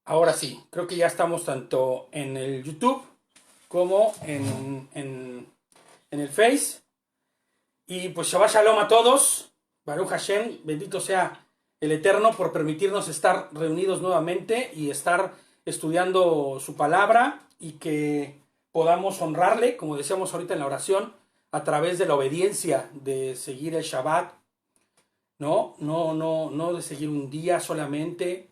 Ahora sí, creo que ya estamos tanto en el YouTube como en el Face. Y pues Shabbat Shalom a todos. Baruch Hashem, bendito sea el Eterno por permitirnos estar reunidos nuevamente y estar estudiando su palabra y que podamos honrarle, como decíamos ahorita en la oración, a través de la obediencia de seguir el Shabbat, no de seguir un día solamente,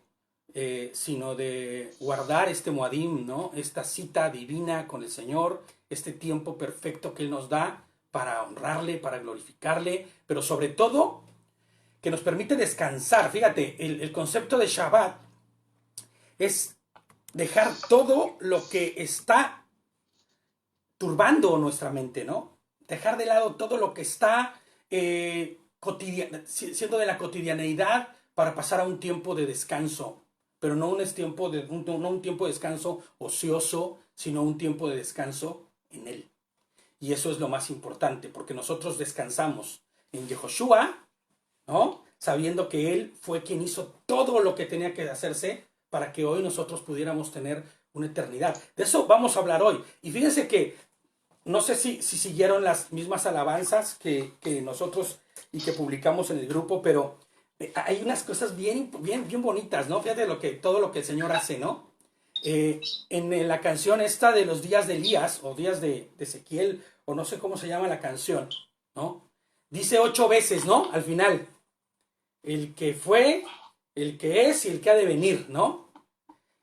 sino de guardar este Moadim, ¿no? Esta cita divina con el Señor, este tiempo perfecto que Él nos da para honrarle, para glorificarle, pero sobre todo que nos permite descansar. Fíjate, el concepto de Shabbat es dejar todo lo que está turbando nuestra mente, ¿no? Dejar de lado todo lo que está siendo de la cotidianeidad para pasar a un tiempo de descanso, pero no un tiempo de descanso ocioso, sino un tiempo de descanso en Él. Y eso es lo más importante, porque nosotros descansamos en Yehoshua, ¿no? Sabiendo que Él fue quien hizo todo lo que tenía que hacerse para que hoy nosotros pudiéramos tener una eternidad. De eso vamos a hablar hoy. Y fíjense que no sé si siguieron las mismas alabanzas que nosotros y que publicamos en el grupo, pero hay unas cosas bien bonitas, ¿no? Fíjate todo lo que el Señor hace, ¿no? En la canción esta de los días de Elías, o días de Ezequiel, o no sé cómo se llama la canción, ¿no? Dice 8 veces, ¿no? Al final, el que fue, el que es y el que ha de venir, ¿no?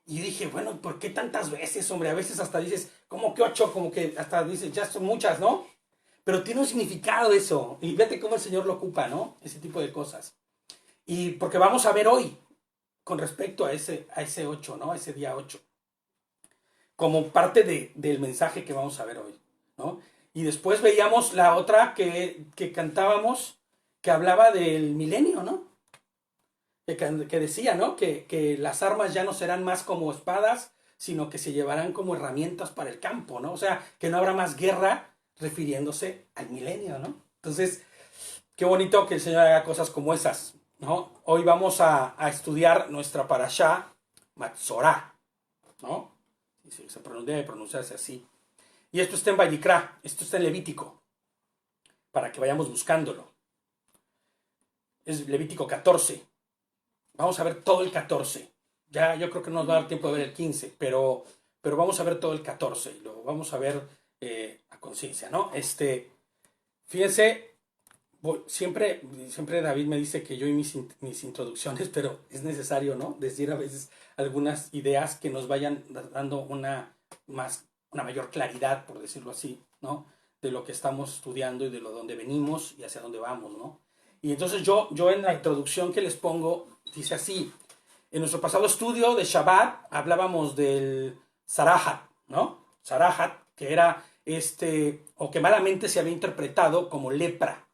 Y dije, bueno, ¿por qué tantas veces, hombre? A veces hasta dices, ¿cómo que 8? Como que hasta dices, ya son muchas, ¿no? Pero tiene un significado eso. Y fíjate cómo el Señor lo ocupa, ¿no? Ese tipo de cosas. Y porque vamos a ver hoy, con respecto a ese 8, ¿no? Ese día 8. Como parte del mensaje que vamos a ver hoy, ¿no? Y después veíamos la otra que cantábamos, que hablaba del milenio, ¿no? Que decía, ¿no? Que las armas ya no serán más como espadas, sino que se llevarán como herramientas para el campo, ¿no? O sea, que no habrá más guerra refiriéndose al milenio, ¿no? Entonces, qué bonito que el Señor haga cosas como esas, ¿no? Hoy vamos a estudiar nuestra parashá Matzorah, ¿no? Se debe pronunciarse así. Y esto está en Vayikra, esto está en Levítico, para que vayamos buscándolo. Es Levítico 14. Vamos a ver todo el 14. Ya yo creo que no nos va a dar tiempo de ver el 15, pero vamos a ver todo el 14. Lo vamos a ver a conciencia, ¿no? Fíjense, siempre David me dice que yo y mis introducciones, pero es necesario, ¿no? Decir a veces algunas ideas que nos vayan dando una mayor claridad, por decirlo así, ¿no? De lo que estamos estudiando y de donde venimos y hacia dónde vamos, ¿no? Y entonces yo en la introducción que les pongo, dice así: en nuestro pasado estudio de Shabbat hablábamos del Sarahat, ¿no? Sarahat, que era o que malamente se había interpretado como lepra,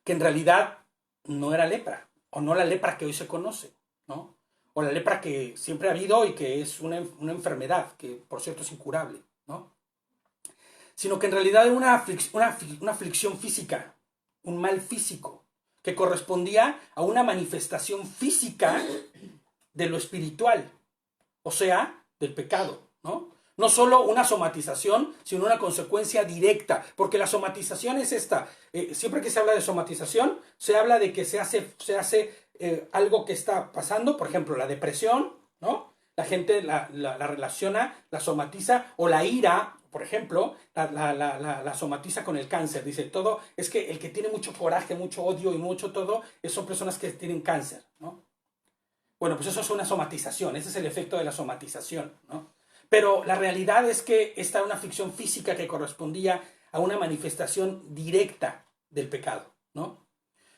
que en realidad no era lepra, o no la lepra que hoy se conoce, ¿no? O la lepra que siempre ha habido y que es una enfermedad, que por cierto es incurable, ¿no? Sino que en realidad era una aflicción física, un mal físico, que correspondía a una manifestación física de lo espiritual, o sea, del pecado, ¿no? No solo una somatización, sino una consecuencia directa, porque la somatización es esta. Siempre que se habla de somatización, se habla de que se hace algo que está pasando, por ejemplo, la depresión, ¿no? La gente la relaciona, la somatiza, o la ira, por ejemplo, la somatiza con el cáncer. Dice, todo, es que el que tiene mucho coraje, mucho odio y mucho todo, son personas que tienen cáncer, ¿no? Bueno, pues eso es una somatización, ese es el efecto de la somatización, ¿no? Pero la realidad es que esta era una aflicción física que correspondía a una manifestación directa del pecado, ¿no?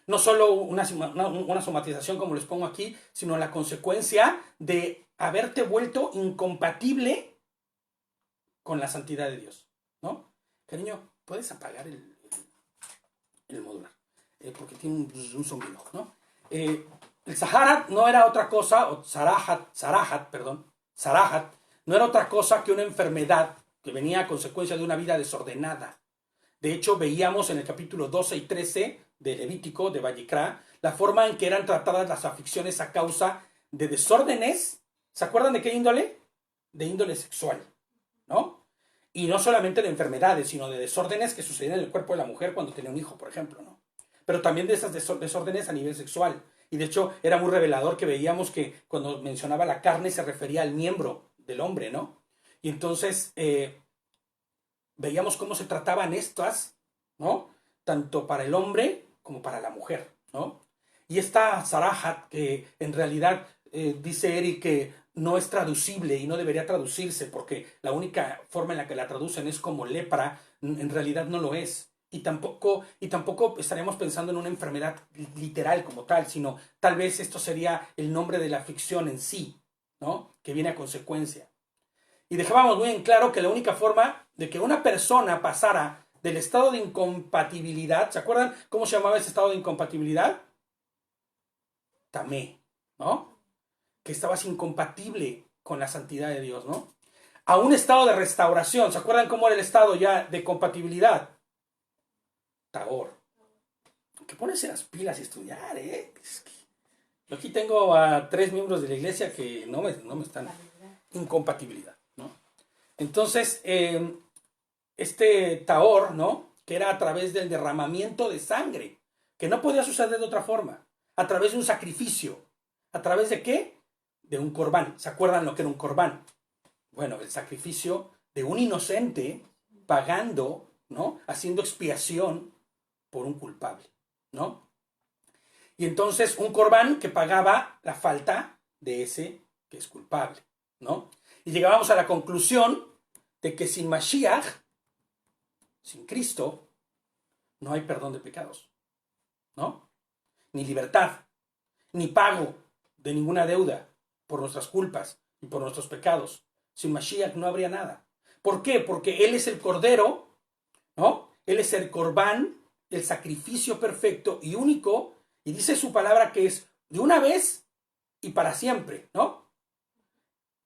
No solo una somatización como les pongo aquí, sino la consecuencia de haberte vuelto incompatible con la santidad de Dios, ¿no? Cariño, ¿puedes apagar el modular? Porque tiene un zumbido, ¿no? El Saharat no era otra cosa, o Sarahat, no era otra cosa que una enfermedad que venía a consecuencia de una vida desordenada. De hecho, veíamos en el capítulo 12 y 13 de Levítico, de Vayikra, la forma en que eran tratadas las aflicciones a causa de desórdenes ¿Se acuerdan de qué índole? De índole sexual, ¿no? Y no solamente de enfermedades, sino de desórdenes que sucedían en el cuerpo de la mujer cuando tenía un hijo, por ejemplo, ¿no? Pero también de esas desórdenes a nivel sexual. Y de hecho era muy revelador que veíamos que cuando mencionaba la carne se refería al miembro del hombre, ¿no? Y entonces veíamos cómo se trataban estas, ¿no? Tanto para el hombre como para la mujer, ¿no? Y esta Sarahat, que en realidad dice Eric que no es traducible y no debería traducirse porque la única forma en la que la traducen es como lepra, en realidad no lo es. Y tampoco estaríamos pensando en una enfermedad literal como tal, sino tal vez esto sería el nombre de la aflicción en sí, ¿no? Que viene a consecuencia. Y dejábamos muy en claro que la única forma de que una persona pasara del estado de incompatibilidad, ¿se acuerdan cómo se llamaba ese estado de incompatibilidad? Tamé, ¿no? Que estabas incompatible con la santidad de Dios, ¿no? A un estado de restauración, ¿se acuerdan cómo era el estado ya de compatibilidad? Tabor. Que ponerse las pilas y estudiar, ¿eh? Es que yo aquí tengo a 3 miembros de la iglesia que no me están... Incompatibilidad, ¿no? Entonces, este Taor, ¿no? Que era a través del derramamiento de sangre, que no podía suceder de otra forma, a través de un sacrificio. ¿A través de qué? De un corbán. ¿Se acuerdan lo que era un corbán? Bueno, el sacrificio de un inocente pagando, ¿no? Haciendo expiación por un culpable, ¿no? Y entonces un corbán que pagaba la falta de ese que es culpable, ¿no? Y llegábamos a la conclusión de que sin Mashiach, sin Cristo, no hay perdón de pecados, ¿no? Ni libertad, ni pago de ninguna deuda por nuestras culpas y por nuestros pecados. Sin Mashiach no habría nada. ¿Por qué? Porque Él es el Cordero, ¿no? Él es el Corbán, el sacrificio perfecto y único, y dice su palabra que es de una vez y para siempre, ¿no?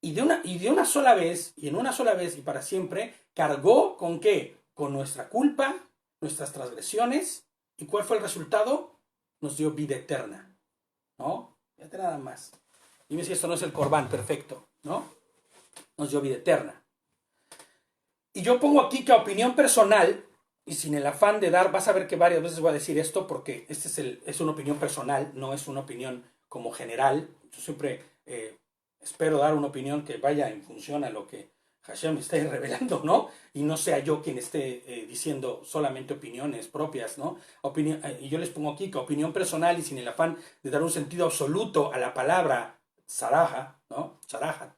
Y de una sola vez, y en una sola vez y para siempre, cargó ¿con qué? Con nuestra culpa, nuestras transgresiones. ¿Y cuál fue el resultado? Nos dio vida eterna, ¿no? Fíjate nada más. Dime si esto no es el Corbán perfecto, ¿no? Nos dio vida eterna. Y yo pongo aquí que a opinión personal, y sin el afán de dar, vas a ver que varias veces voy a decir esto, porque es una opinión personal, no es una opinión como general. Yo siempre espero dar una opinión que vaya en función a lo que Hashem esté revelando, ¿no? Y no sea yo quien esté diciendo solamente opiniones propias, ¿no? Y yo les pongo aquí que opinión personal y sin el afán de dar un sentido absoluto a la palabra Saraja, ¿no? Saraja,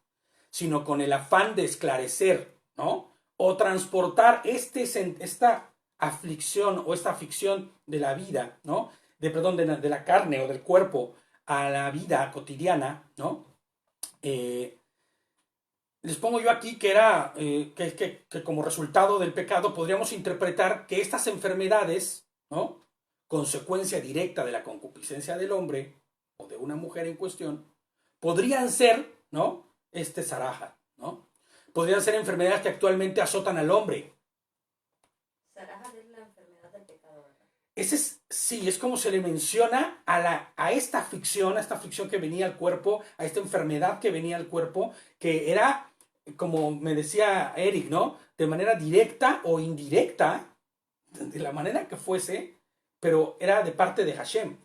sino con el afán de esclarecer, ¿no? O transportar esta aflicción o esta aflicción de la vida, ¿no? De la carne o del cuerpo a la vida cotidiana, ¿no? Les pongo yo aquí que era que como resultado del pecado podríamos interpretar que estas enfermedades, ¿no? Consecuencia directa de la concupiscencia del hombre o de una mujer en cuestión, podrían ser, ¿no? Saraja, ¿no? Podrían ser enfermedades que actualmente azotan al hombre. Saraja es la enfermedad del pecado, ¿verdad? Sí, es como se le menciona a esta aflicción que venía al cuerpo, a esta enfermedad que venía al cuerpo, que era, como me decía Eric, ¿no? De manera directa o indirecta, de la manera que fuese, pero era de parte de Hashem,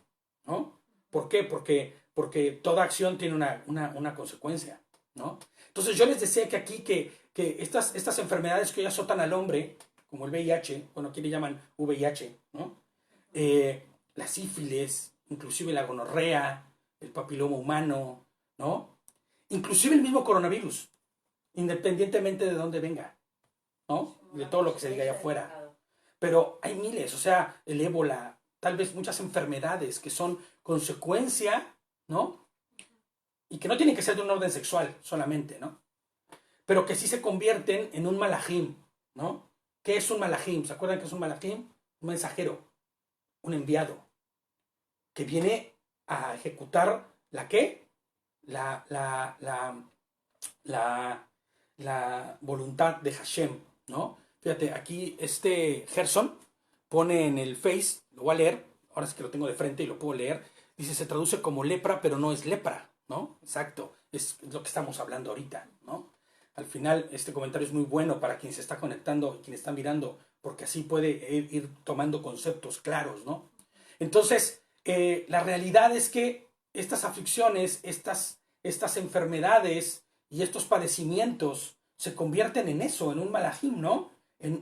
¿no? ¿Por qué? Porque toda acción tiene una consecuencia, ¿no? Entonces yo les decía que aquí que estas enfermedades que hoy azotan al hombre, como el VIH, bueno, aquí le llaman VIH, ¿no? La sífilis, inclusive la gonorrea, el papiloma humano, ¿no? Inclusive el mismo coronavirus, independientemente de dónde venga, ¿no? De todo lo que se diga allá afuera. Pero hay miles, o sea, el ébola, tal vez muchas enfermedades que son consecuencia, ¿no? Y que no tienen que ser de un orden sexual solamente, ¿no? Pero que sí se convierten en un malajim, ¿no? ¿Qué es un malajim? ¿Se acuerdan qué es un malajim? Un mensajero, un enviado, que viene a ejecutar ¿la qué? La voluntad de Hashem, ¿no? Fíjate, aquí Gerson pone en el Face, lo voy a leer, ahora sí que lo tengo de frente y lo puedo leer, dice, se traduce como lepra, pero no es lepra, ¿no? Exacto, es lo que estamos hablando ahorita, ¿no? Al final, este comentario es muy bueno para quien se está conectando y quien está mirando, porque así puede ir tomando conceptos claros, ¿no? Entonces, la realidad es que estas aflicciones, estas enfermedades y estos padecimientos se convierten en eso, en un malajim, ¿no?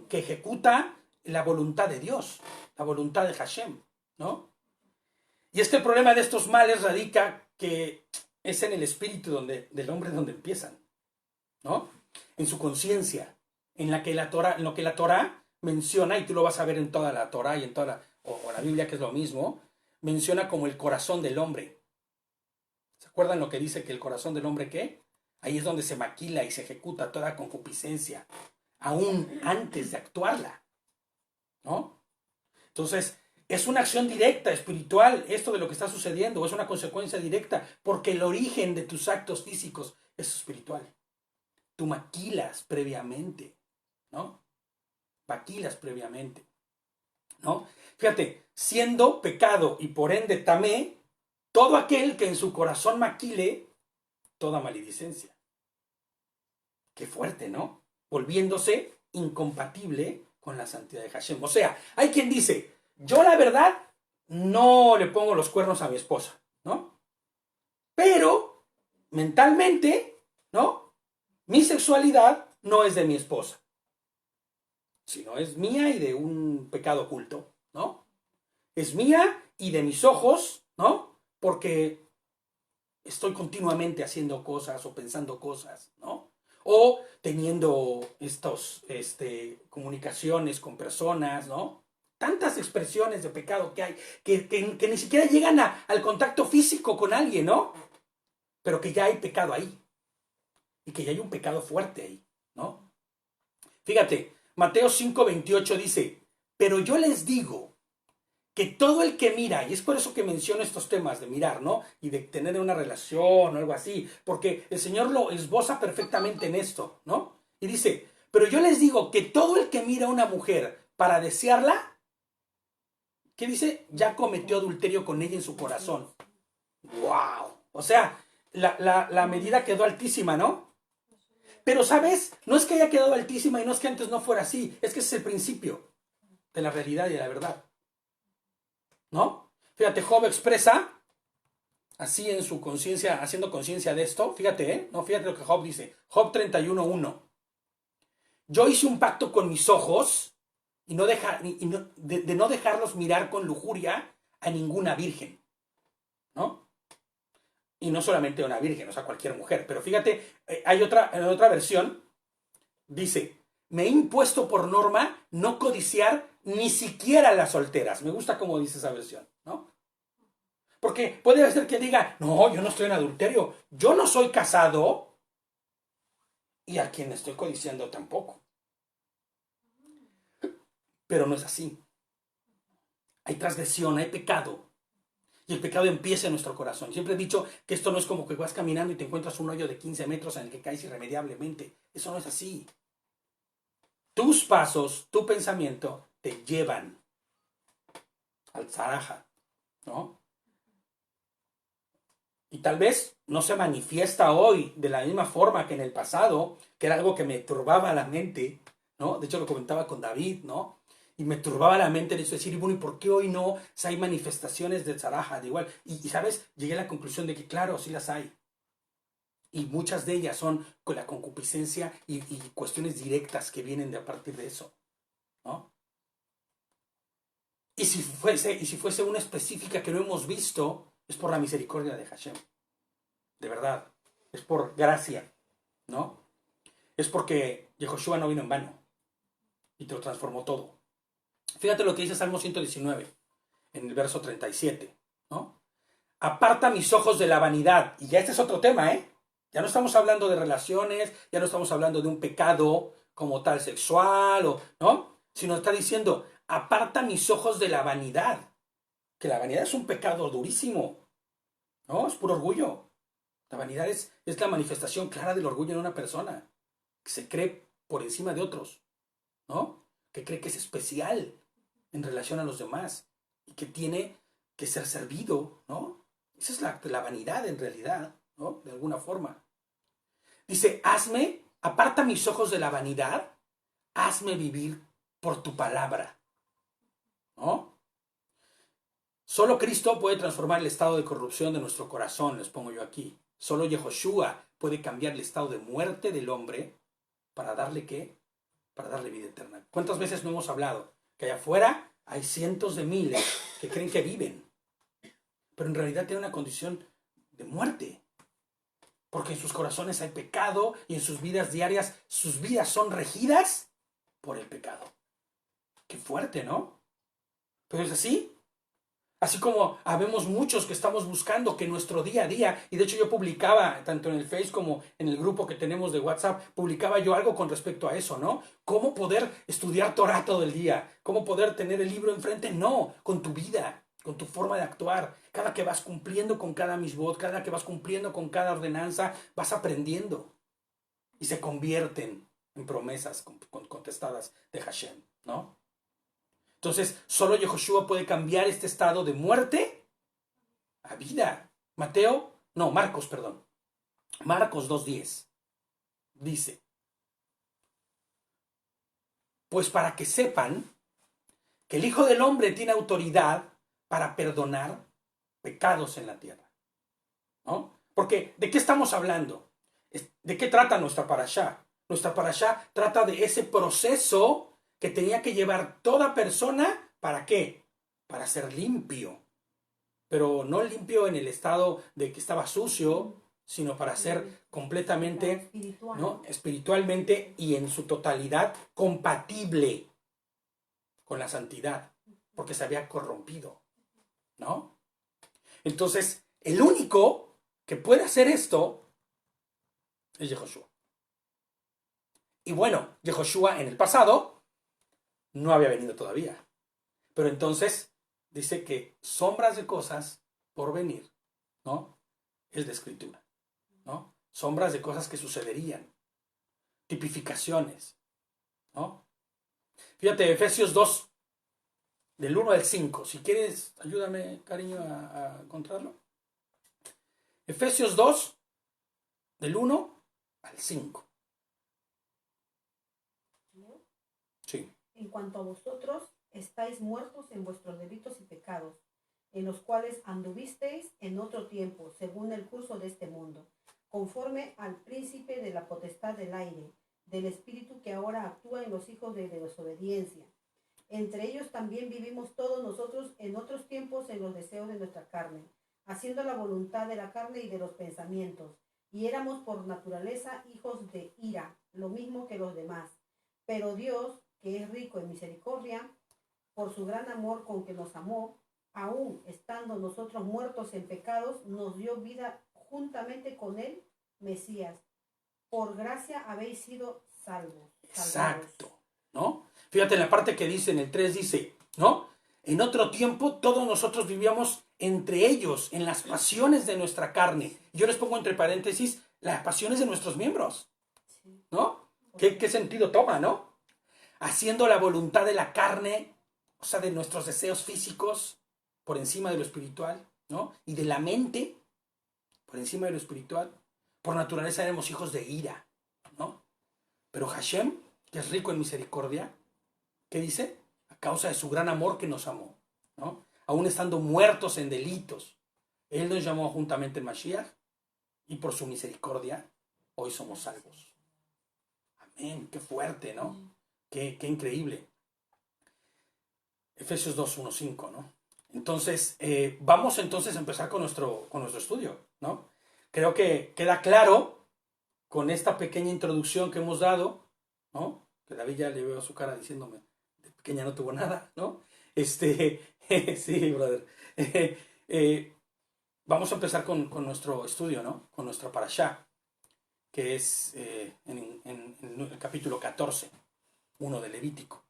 Que ejecuta la voluntad de Dios, la voluntad de Hashem, ¿no? Y es que el problema de estos males radica que es en el espíritu del hombre donde empiezan, ¿no? En su conciencia, en lo que la Torah menciona, y tú lo vas a ver en toda la Torah y en toda o la Biblia, que es lo mismo, menciona como el corazón del hombre. ¿Se acuerdan lo que dice que el corazón del hombre qué? Ahí es donde se maquila y se ejecuta toda concupiscencia, aún antes de actuarla, ¿no? Entonces, es una acción directa, espiritual, esto de lo que está sucediendo, es una consecuencia directa, porque el origen de tus actos físicos es espiritual. Tú maquilas previamente, ¿no? Maquilas previamente, ¿no? Fíjate, siendo pecado y por ende tamé, todo aquel que en su corazón maquile toda maledicencia. Qué fuerte, ¿no? Volviéndose incompatible con la santidad de Hashem. O sea, hay quien dice, yo la verdad no le pongo los cuernos a mi esposa, ¿no? Pero mentalmente, ¿no? Mi sexualidad no es de mi esposa, sino es mía y de un pecado oculto, ¿no? Es mía y de mis ojos, ¿no? Porque estoy continuamente haciendo cosas o pensando cosas, ¿no? O teniendo comunicaciones con personas, ¿no? Tantas expresiones de pecado que hay que ni siquiera llegan al contacto físico con alguien, ¿no? Pero que ya hay pecado ahí. Y que ya hay un pecado fuerte ahí, ¿no? Fíjate, Mateo 5:28 dice, pero yo les digo que todo el que mira, y es por eso que menciono estos temas de mirar, ¿no? Y de tener una relación o algo así, porque el Señor lo esboza perfectamente en esto, ¿no? Y dice, pero yo les digo que todo el que mira a una mujer para desearla, ¿qué dice? Ya cometió adulterio con ella en su corazón. ¡Wow! O sea, la medida quedó altísima, ¿no? Pero, ¿sabes? No es que haya quedado altísima y no es que antes no fuera así, es que ese es el principio de la realidad y de la verdad, ¿no? Fíjate, Job expresa así en su conciencia, haciendo conciencia de esto, fíjate, no, fíjate lo que Job dice, Job 31:1. Yo hice un pacto con mis ojos y de no dejarlos mirar con lujuria a ninguna virgen, ¿no? Y no solamente a una virgen, o sea, cualquier mujer. Pero fíjate, en otra versión, dice, me he impuesto por norma no codiciar ni siquiera a las solteras. Me gusta cómo dice esa versión, ¿no? Porque puede ser que diga, no, yo no estoy en adulterio, yo no soy casado y a quien estoy codiciando tampoco. Pero no es así. Hay transgresión, hay pecado. Y el pecado empieza en nuestro corazón. Siempre he dicho que esto no es como que vas caminando y te encuentras un hoyo de 15 metros en el que caes irremediablemente. Eso no es así. Tus pasos, tu pensamiento te llevan al zaraja, ¿no? Y tal vez no se manifiesta hoy de la misma forma que en el pasado, que era algo que me turbaba la mente, ¿no? De hecho lo comentaba con David, ¿no? Y me turbaba la mente de eso, decir, bueno, ¿y por qué hoy no hay manifestaciones de zaraja? De igual. ¿Sabes? Llegué a la conclusión de que, claro, sí las hay. Y muchas de ellas son con la concupiscencia y cuestiones directas que vienen de a partir de eso, ¿no? Y si fuese una específica que no hemos visto, es por la misericordia de Hashem. De verdad. Es por gracia, ¿no? Es porque Yehoshua no vino en vano y te lo transformó todo. Fíjate lo que dice Salmo 119, en el verso 37, ¿no? Aparta mis ojos de la vanidad. Y ya este es otro tema, ¿eh? Ya no estamos hablando de relaciones, ya no estamos hablando de un pecado como tal sexual, ¿no? Sino está diciendo, aparta mis ojos de la vanidad. Que la vanidad es un pecado durísimo, ¿no? Es puro orgullo. La vanidad es la manifestación clara del orgullo en una persona, que se cree por encima de otros, ¿no? Que cree que es especial en relación a los demás y que tiene que ser servido, ¿no? Esa es la vanidad en realidad, ¿no? De alguna forma. Dice, aparta mis ojos de la vanidad, hazme vivir por tu palabra, ¿no? Solo Cristo puede transformar el estado de corrupción de nuestro corazón, les pongo yo aquí. Solo Yehoshua puede cambiar el estado de muerte del hombre para darle ¿qué? Para darle vida eterna. ¿Cuántas veces no hemos hablado? Que allá afuera hay cientos de miles que creen que viven, pero en realidad tienen una condición de muerte. Porque en sus corazones hay pecado y en sus vidas diarias, sus vidas son regidas por el pecado. Qué fuerte, ¿no? Pero es así. Así como habemos muchos que estamos buscando que nuestro día a día, y de hecho yo publicaba, tanto en el Face como en el grupo que tenemos de WhatsApp, publicaba yo algo con respecto a eso, ¿no? ¿Cómo poder estudiar Torah todo el día? ¿Cómo poder tener el libro enfrente? No, con tu vida, con tu forma de actuar. Cada que vas cumpliendo con cada misbot, cada que vas cumpliendo con cada ordenanza, vas aprendiendo. Y se convierten en promesas contestadas de Hashem, ¿no? Entonces, solo Yehoshua puede cambiar este estado de muerte a vida. Marcos 2:10 dice, pues para que sepan que el Hijo del Hombre tiene autoridad para perdonar pecados en la tierra, ¿no? Porque, ¿de qué estamos hablando? ¿De qué trata nuestra parashá? Nuestra parashá trata de ese proceso que tenía que llevar toda persona, ¿para qué? Para ser limpio. Pero no limpio en el estado de que estaba sucio, sino para ser completamente, ¿no? Espiritualmente y en su totalidad compatible con la santidad, porque se había corrompido, ¿no? Entonces, el único que puede hacer esto es Yehoshua. Y bueno, Yehoshua en el pasado no había venido todavía. Pero entonces dice que sombras de cosas por venir, ¿no? Es la escritura, ¿no? Sombras de cosas que sucederían. Tipificaciones, ¿no? Fíjate, Efesios 2, del 1 al 5. Si quieres, ayúdame, cariño, a encontrarlo. Efesios 2, del 1 al 5. Sí. En cuanto a vosotros, estáis muertos en vuestros delitos y pecados, en los cuales anduvisteis en otro tiempo, según el curso de este mundo, conforme al príncipe de la potestad del aire, del espíritu que ahora actúa en los hijos de desobediencia. Entre ellos también vivimos todos nosotros en otros tiempos en los deseos de nuestra carne, haciendo la voluntad de la carne y de los pensamientos, y éramos por naturaleza hijos de ira, lo mismo que los demás. Pero Dios, que es rico en misericordia, por su gran amor con que nos amó, aun estando nosotros muertos en pecados, nos dio vida juntamente con él, Mesías. Por gracia habéis sido salvos. Exacto, ¿no? Fíjate en la parte que dice, en el 3 dice, ¿no? En otro tiempo todos nosotros vivíamos entre ellos, en las pasiones de nuestra carne. Yo les pongo entre paréntesis, las pasiones de nuestros miembros, ¿no? ¿Qué sentido toma, no? Haciendo la voluntad de la carne, o sea, de nuestros deseos físicos por encima de lo espiritual, ¿no? Y de la mente por encima de lo espiritual. Por naturaleza éramos hijos de ira, ¿no? Pero Hashem, que es rico en misericordia, ¿qué dice? A causa de su gran amor que nos amó, ¿no? Aún estando muertos en delitos, Él nos llamó juntamente en Mashiach y por su misericordia hoy somos salvos. Amén, qué fuerte, ¿no? Qué increíble. Efesios 2, 1, 5, ¿no? Entonces, vamos entonces a empezar con nuestro estudio, ¿no? Creo que queda claro con esta pequeña introducción que hemos dado, ¿no? Que David ya le veo su cara diciéndome, de pequeña no tuvo nada, ¿no? Sí, brother. Vamos a empezar con nuestro estudio, ¿no? Con nuestra parashá, que es en el capítulo 14, 1 de Levítico.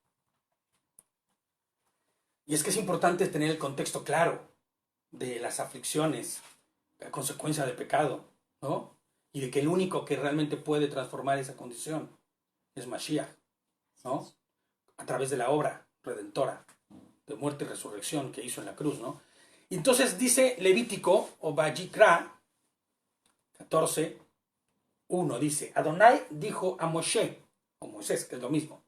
Y es que es importante tener el contexto claro de las aflicciones, la consecuencia del pecado, ¿no? Y de que el único que realmente puede transformar esa condición es Mashiach, ¿no? A través de la obra redentora de muerte y resurrección que hizo en la cruz, ¿no? Y entonces dice Levítico, o Vayikra, 14:1 dice, Adonai dijo a Moshe, o Moisés, que es lo mismo,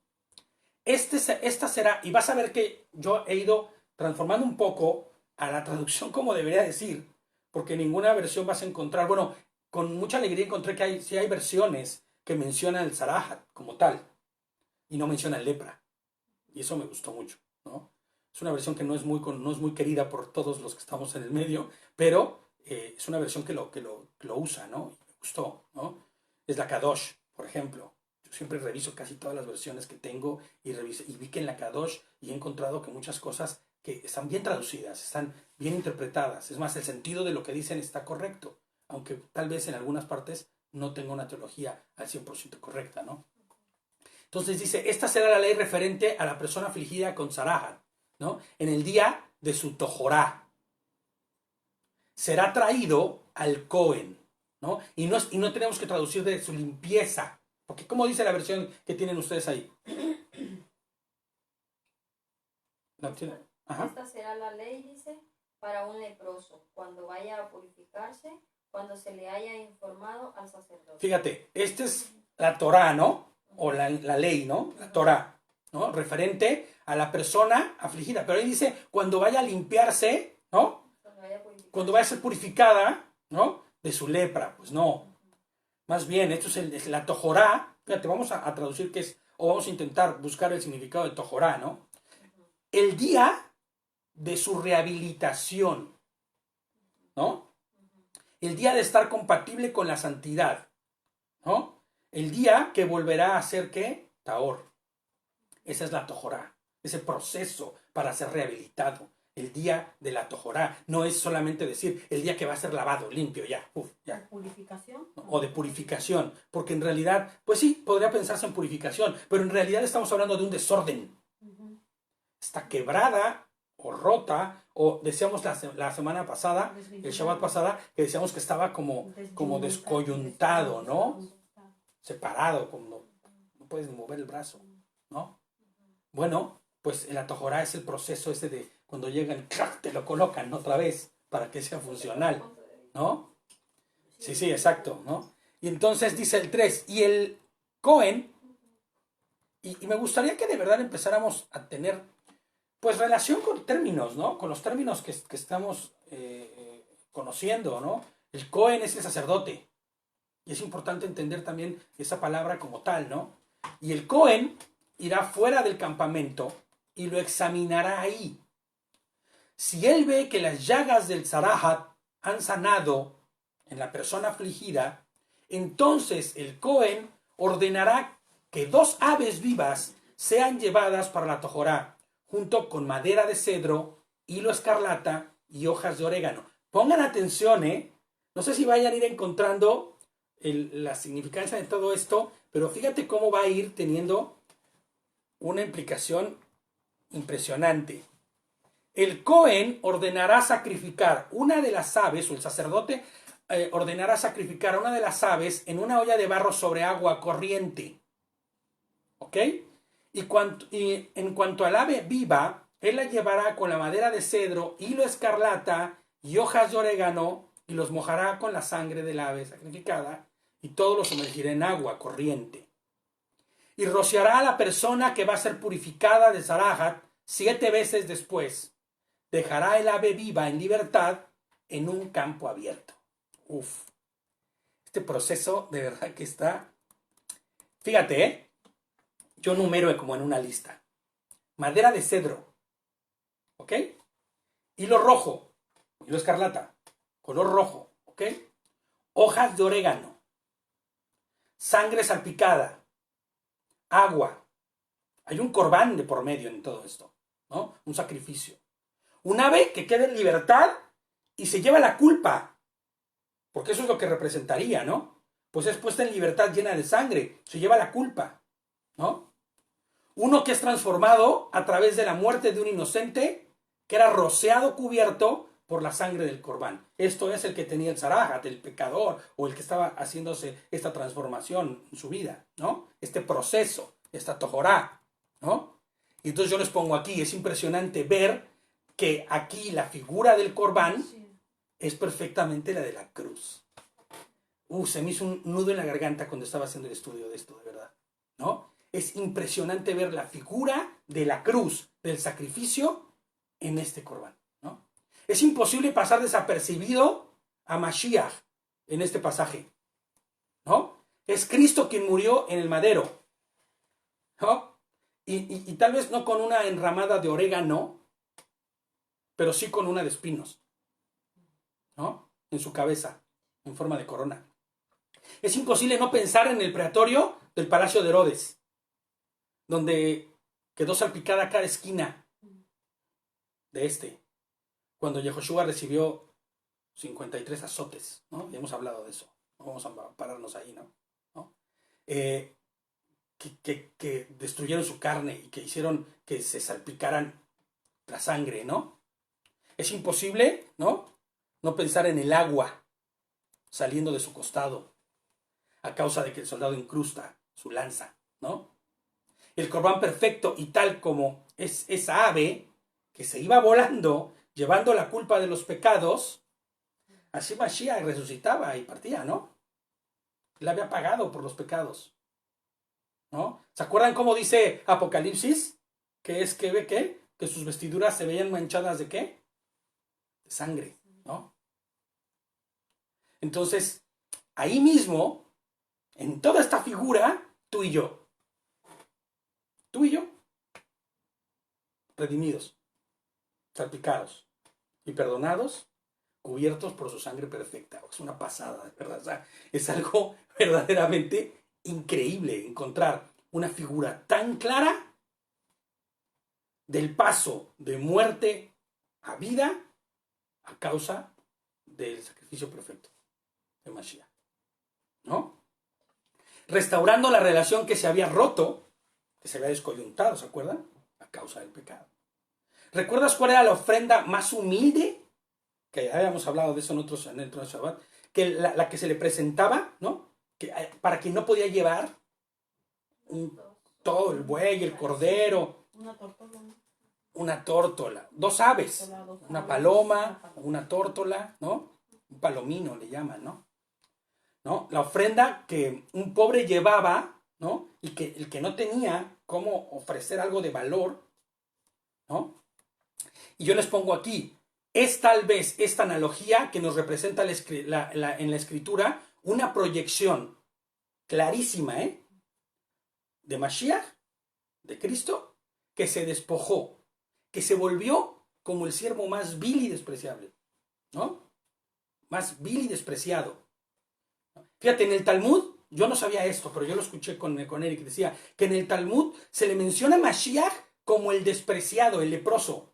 esta será, y vas a ver que yo he ido transformando un poco a la traducción como debería decir, porque en ninguna versión vas a encontrar, bueno, con mucha alegría encontré que sí hay versiones que mencionan el Zarahat como tal, y no mencionan lepra, y eso me gustó mucho, ¿no? Es una versión que no es muy querida por todos los que estamos en el medio, pero es una versión que lo usa, ¿no? Y me gustó, ¿no? Es la Kadosh, por ejemplo. Yo siempre reviso casi todas las versiones que tengo y vi que en la Kadosh y he encontrado que muchas cosas que están bien traducidas, están bien interpretadas. Es más, el sentido de lo que dicen está correcto, aunque tal vez en algunas partes no tenga una teología al 100% correcta, ¿no? Entonces dice, esta será la ley referente a la persona afligida con Zarahat, ¿no? En el día de su Tojorá. Será traído al Cohen, ¿no? Y no tenemos que traducir de su limpieza. Porque, ¿cómo dice la versión que tienen ustedes ahí? Ajá. Esta será la ley, dice, para un leproso, cuando vaya a purificarse, cuando se le haya informado al sacerdote. Fíjate, esta es la Torá, ¿no? O la ley, ¿no? La Torá, ¿no? Referente a la persona afligida. Pero ahí dice, cuando vaya a limpiarse, ¿no? Cuando vaya a ser purificada, ¿no? De su lepra. Pues no. Más bien, esto es la Tojorá. Fíjate, vamos a traducir qué es, o vamos a intentar buscar el significado de Tojorá, ¿no? El día de su rehabilitación, ¿no? El día de estar compatible con la santidad, ¿no? El día que volverá a ser, ¿qué? Tahor. Esa es la Tojorá, ese proceso para ser rehabilitado. El día de la Tojorá. No es solamente decir el día que va a ser lavado, limpio, ya. Ya. ¿De purificación? O de purificación. Porque en realidad, pues sí, podría pensarse en purificación, pero en realidad estamos hablando de un desorden. Está quebrada o rota, o decíamos la semana pasada, el Shabbat pasada, que decíamos que estaba como descoyuntado, ¿no? Separado, como no puedes ni mover el brazo, ¿no? Bueno, pues en la Tojorá es el proceso ese de cuando llegan y ¡crack! Te lo colocan otra vez para que sea funcional, ¿no? Sí, exacto, ¿no? Y entonces dice el 3, y el Cohen, y me gustaría que de verdad empezáramos a tener, pues, relación con términos, ¿no? Con los términos que estamos conociendo, ¿no? El Cohen es el sacerdote, y es importante entender también esa palabra como tal, ¿no? Y el Cohen irá fuera del campamento y lo examinará ahí. Si él ve que las llagas del Zarahat han sanado en la persona afligida, entonces el Cohen ordenará que 2 aves vivas sean llevadas para la Tojorá, junto con madera de cedro, hilo escarlata y hojas de orégano. Pongan atención, no sé si vayan a ir encontrando la significancia de todo esto, pero fíjate cómo va a ir teniendo una implicación impresionante. El Cohen ordenará sacrificar una de las aves, o el sacerdote ordenará sacrificar una de las aves en una olla de barro sobre agua corriente. ¿Ok? Y en cuanto al ave viva, él la llevará con la madera de cedro, hilo escarlata y hojas de orégano, y los mojará con la sangre del ave sacrificada, y todo lo sumergirá en agua corriente. Y rociará a la persona que va a ser purificada de Zarahat 7 veces después. Dejará el ave viva en libertad en un campo abierto. Uf. Este proceso de verdad que está... Fíjate, yo numero como en una lista. Madera de cedro. ¿Ok? Hilo rojo. Hilo escarlata. Color rojo. ¿Ok? Hojas de orégano. Sangre salpicada. Agua. Hay un corbán de por medio en todo esto, ¿no? Un sacrificio. Un ave que quede en libertad y se lleva la culpa. Porque eso es lo que representaría, ¿no? Pues es puesta en libertad llena de sangre. Se lleva la culpa, ¿no? Uno que es transformado a través de la muerte de un inocente que era rociado, cubierto por la sangre del corbán. Esto es el que tenía el Zarahat, el pecador, o el que estaba haciéndose esta transformación en su vida, ¿no? Este proceso, esta Tojorá, ¿no? Y entonces yo les pongo aquí, es impresionante ver que aquí la figura del corbán es perfectamente la de la cruz. Se me hizo un nudo en la garganta cuando estaba haciendo el estudio de esto, de verdad, ¿no? Es impresionante ver la figura de la cruz, del sacrificio, en este Corbán, ¿no? Es imposible pasar desapercibido a Mashiach en este pasaje, ¿no? Es Cristo quien murió en el madero, ¿no? Y tal vez no con una enramada de orégano, pero sí con una de espinos, ¿no? En su cabeza, en forma de corona. Es imposible no pensar en el preatorio del Palacio de Herodes, donde quedó salpicada cada esquina de cuando Yehoshua recibió 53 azotes, ¿no? Ya hemos hablado de eso, no vamos a pararnos ahí, ¿no? Que destruyeron su carne y que hicieron que se salpicaran la sangre, ¿no? Es imposible, ¿no? No pensar en el agua saliendo de su costado a causa de que el soldado incrusta su lanza, ¿no? El Corbán perfecto y tal como es esa ave que se iba volando llevando la culpa de los pecados, así Mashiach resucitaba y partía, ¿no? Él había pagado por los pecados, ¿no? ¿Se acuerdan cómo dice Apocalipsis? Que es que ve que sus vestiduras se veían manchadas ¿de qué? De sangre, ¿no? Entonces, ahí mismo, en toda esta figura, tú y yo, redimidos, salpicados y perdonados, cubiertos por su sangre perfecta. Es una pasada, de verdad. O sea, es algo verdaderamente increíble encontrar una figura tan clara del paso de muerte a vida a causa del sacrificio perfecto de Mashiach, ¿no? Restaurando la relación que se había roto, que se había descoyuntado, ¿se acuerdan? A causa del pecado. ¿Recuerdas cuál era la ofrenda más humilde? Que ya habíamos hablado de eso en el Shabbat, que la que se le presentaba, ¿no? Para quien no podía llevar todo el buey, el cordero, una tórtola, 2 aves, una paloma, una tórtola, ¿no? Un palomino le llaman, ¿no? La ofrenda que un pobre llevaba, ¿no? Y que el que no tenía cómo ofrecer algo de valor, ¿no? Y yo les pongo aquí, es tal vez esta analogía que nos representa en la Escritura una proyección clarísima, de Mashiach, de Cristo, que se despojó, que se volvió como el siervo más vil y despreciable, ¿no? Más vil y despreciado. Fíjate, en el Talmud, yo no sabía esto, pero yo lo escuché con Eric, decía que en el Talmud se le menciona a Mashiach como el despreciado, el leproso.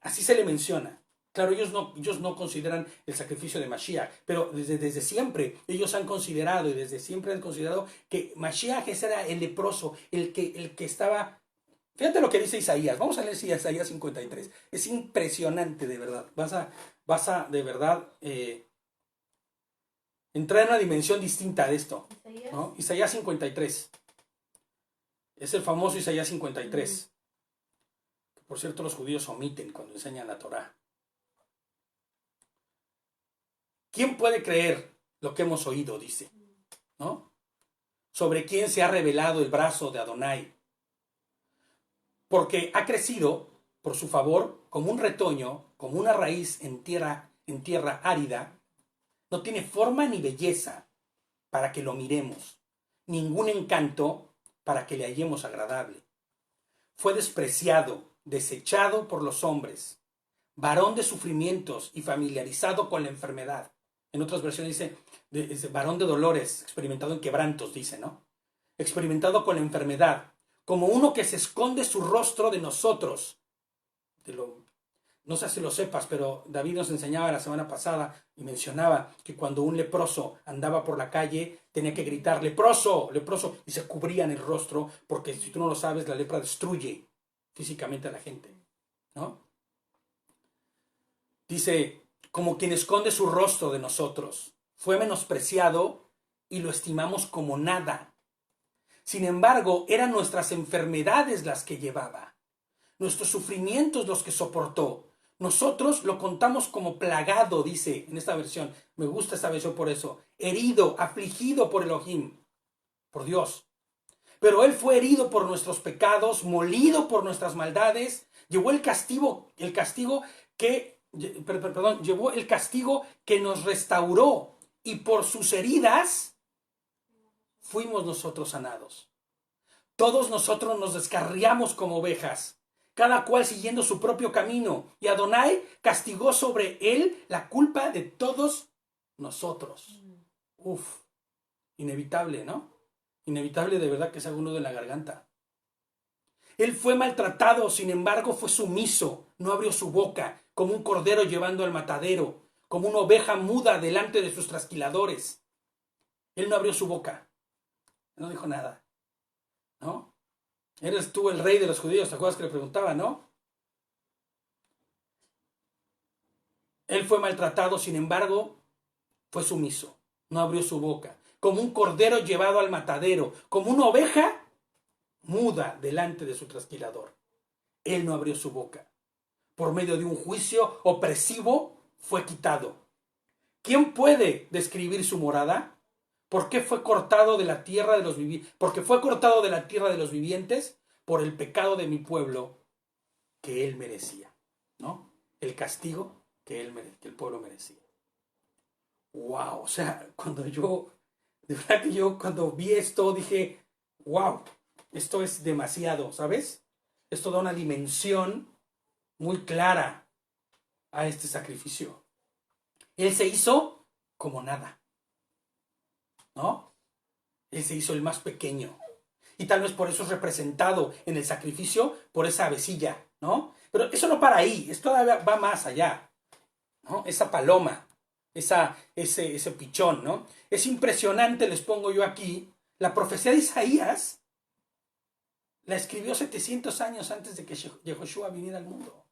Así se le menciona. Claro, ellos no consideran el sacrificio de Mashiach, pero desde siempre ellos han considerado y desde siempre han considerado que Mashiach ese era el leproso, el que estaba... Fíjate lo que dice Isaías. Vamos a leer Isaías 53. Es impresionante, de verdad. Vas a de verdad, entrar en una dimensión distinta de esto, ¿no? Isaías 53. Es el famoso Isaías 53. Por cierto, los judíos omiten cuando enseñan la Torá. ¿Quién puede creer lo que hemos oído? Dice, ¿no? Sobre quién se ha revelado el brazo de Adonai. Porque ha crecido por su favor como un retoño, como una raíz en tierra árida. No tiene forma ni belleza para que lo miremos, ningún encanto para que le hallemos agradable. Fue despreciado, desechado por los hombres, varón de sufrimientos y familiarizado con la enfermedad. En otras versiones dice varón de dolores, experimentado en quebrantos, dice, ¿no? Experimentado con la enfermedad, como uno que se esconde su rostro de nosotros. No sé si lo sepas, pero David nos enseñaba la semana pasada y mencionaba que cuando un leproso andaba por la calle tenía que gritar, leproso, leproso, y se cubrían el rostro, porque si tú no lo sabes, la lepra destruye físicamente a la gente, ¿no? Dice, como quien esconde su rostro de nosotros, fue menospreciado y lo estimamos como nada. Sin embargo, eran nuestras enfermedades las que llevaba, nuestros sufrimientos los que soportó. nosotros lo contamos como plagado, dice en esta versión. Me gusta esta versión por eso. Herido, afligido por Elohim, por Dios. Pero él fue herido por nuestros pecados, molido por nuestras maldades, llevó el castigo llevó el castigo que nos restauró, y por sus heridas fuimos nosotros sanados. Todos nosotros nos descarriamos como ovejas, cada cual siguiendo su propio camino, y Adonai castigó sobre él la culpa de todos nosotros. Uf, inevitable, ¿no? Inevitable de verdad que se haga un nudo en la garganta. Él fue maltratado, sin embargo fue sumiso, no abrió su boca, como un cordero llevando al matadero, como una oveja muda delante de sus trasquiladores. Él no abrió su boca, no dijo nada, ¿no? Eres tú el rey de los judíos, ¿te acuerdas que le preguntaba, no? Él fue maltratado, sin embargo fue sumiso, no abrió su boca, como un cordero llevado al matadero, como una oveja muda delante de su trasquilador. Él no abrió su boca. Por medio de un juicio opresivo fue quitado. ¿Quién puede describir su morada? ¿Por qué fue cortado de la tierra de los vivientes? Porque fue cortado de la tierra de los vivientes por el pecado de mi pueblo que él merecía, ¿no? El castigo que el pueblo merecía. Wow, o sea, de verdad que yo cuando vi esto dije, wow, esto es demasiado, ¿sabes? Esto da una dimensión muy clara a este sacrificio. Él se hizo como nada, ¿no? Él se hizo el más pequeño. Y tal vez por eso es representado en el sacrificio por esa avecilla, ¿no? Pero eso no para ahí, esto va más allá, ¿no? Esa paloma, ese pichón, ¿no? Es impresionante, les pongo yo aquí, la profecía de Isaías la escribió 700 años antes de que Yehoshua viniera al mundo.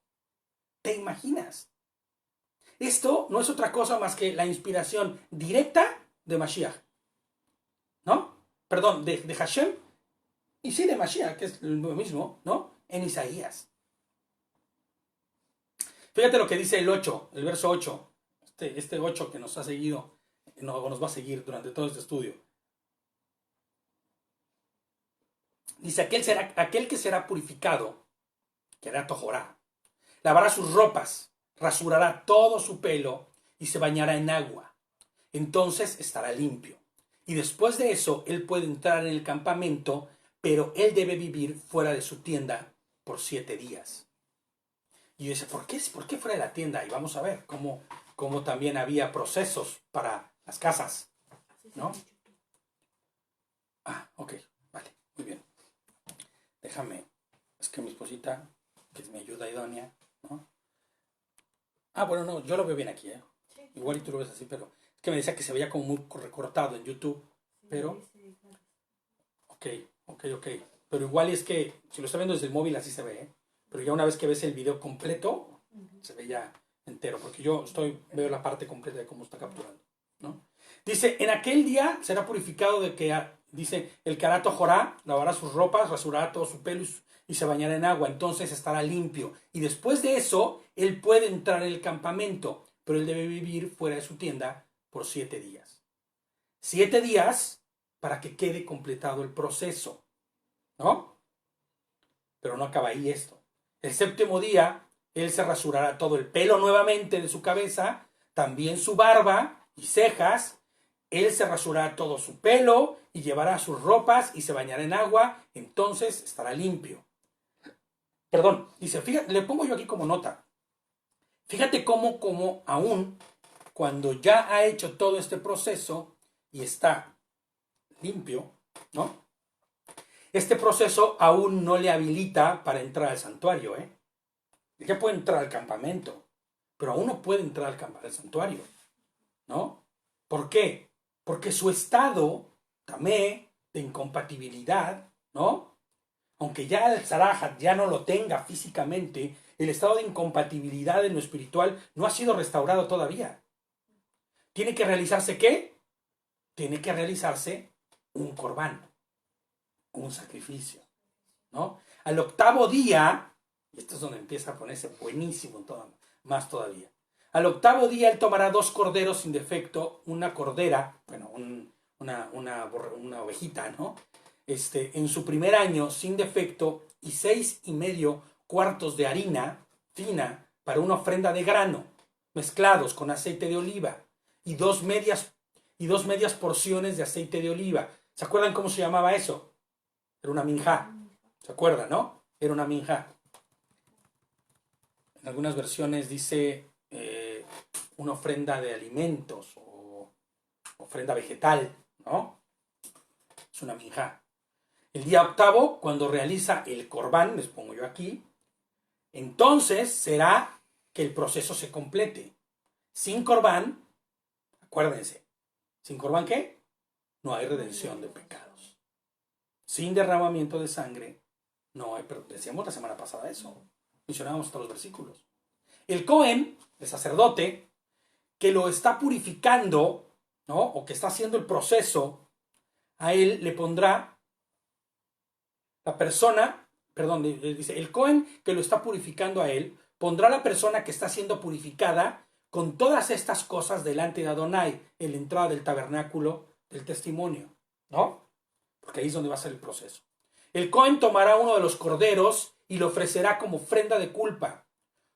¿Te imaginas? Esto no es otra cosa más que la inspiración directa de Mashiach, ¿no? Perdón, de Hashem, y sí de Mashiach, que es lo mismo, ¿no? En Isaías. Fíjate lo que dice el 8, el verso 8, este 8 que nos ha seguido, nos va a seguir durante todo este estudio. Dice, aquel que será purificado, que hará Tojorá, lavará sus ropas, rasurará todo su pelo y se bañará en agua. Entonces estará limpio. Y después de eso, él puede entrar en el campamento, pero él debe vivir fuera de su tienda por 7 días. Y yo decía, ¿por qué fuera de la tienda? Y vamos a ver cómo también había procesos para las casas, ¿no? Ah, ok, vale, muy bien. Déjame, es que mi esposita, que me ayuda idónea, ¿no? Ah, bueno, no, yo lo veo bien aquí, ¿eh? Sí. Igual y tú lo ves así, pero es que me decía que se veía como muy recortado en YouTube, pero... Ok. Pero igual es que, si lo está viendo desde el móvil, así se ve, ¿eh? Pero ya una vez que ves el video completo, se ve ya entero, porque yo veo la parte completa de cómo está capturando, ¿no? Dice, en aquel día será purificado dice, el que hará Tojorá, lavará sus ropas, rasurará todo su pelo y se bañará en agua, entonces estará limpio. Y después de eso, él puede entrar en el campamento, pero él debe vivir fuera de su tienda por 7 días. 7 días para que quede completado el proceso, ¿no? Pero no acaba ahí esto. El 7º día, él se rasurará todo el pelo nuevamente de su cabeza, también su barba y cejas. Él se rasurará todo su pelo y llevará sus ropas y se bañará en agua, entonces estará limpio. Perdón, dice, fíjate, le pongo yo aquí como nota. Fíjate cómo aún cuando ya ha hecho todo este proceso y está limpio, ¿no? Este proceso aún no le habilita para entrar al santuario, ¿eh? Ya puede entrar al campamento, pero aún no puede entrar al santuario, ¿no? ¿Por qué? Porque su estado, tamé, de incompatibilidad, ¿no? Aunque ya el Zarahat ya no lo tenga físicamente, el estado de incompatibilidad en lo espiritual no ha sido restaurado todavía. ¿Tiene que realizarse qué? Tiene que realizarse un corbán, un sacrificio, ¿no? Al 8º día, y esto es donde empieza a ponerse buenísimo todo, más todavía. Al octavo día él tomará 2 corderos sin defecto, una cordera, bueno, una ovejita, ¿no? En su primer año sin defecto, y 6,5 cuartos de harina fina para una ofrenda de grano, mezclados con aceite de oliva, y dos medias porciones de aceite de oliva. ¿Se acuerdan cómo se llamaba eso? Era una minjá. ¿Se acuerdan, no? Era una minjá. En algunas versiones dice una ofrenda de alimentos o ofrenda vegetal, ¿no? Es una minjá. El día octavo, cuando realiza el corbán, les pongo yo aquí, entonces será que el proceso se complete. Sin corbán, acuérdense, ¿sin corbán qué? No hay redención de pecados. Sin derramamiento de sangre, no hay, pero decíamos la semana pasada eso. Mencionábamos todos los versículos. El Cohen, el sacerdote, que lo está purificando, ¿no? O que está haciendo el proceso, a él le pondrá la persona, perdón, dice, el Cohen que lo está purificando a él, pondrá a la persona que está siendo purificada con todas estas cosas delante de Adonai, en la entrada del tabernáculo del testimonio, ¿no? Porque ahí es donde va a ser el proceso. El Cohen tomará uno de los corderos y lo ofrecerá como ofrenda de culpa.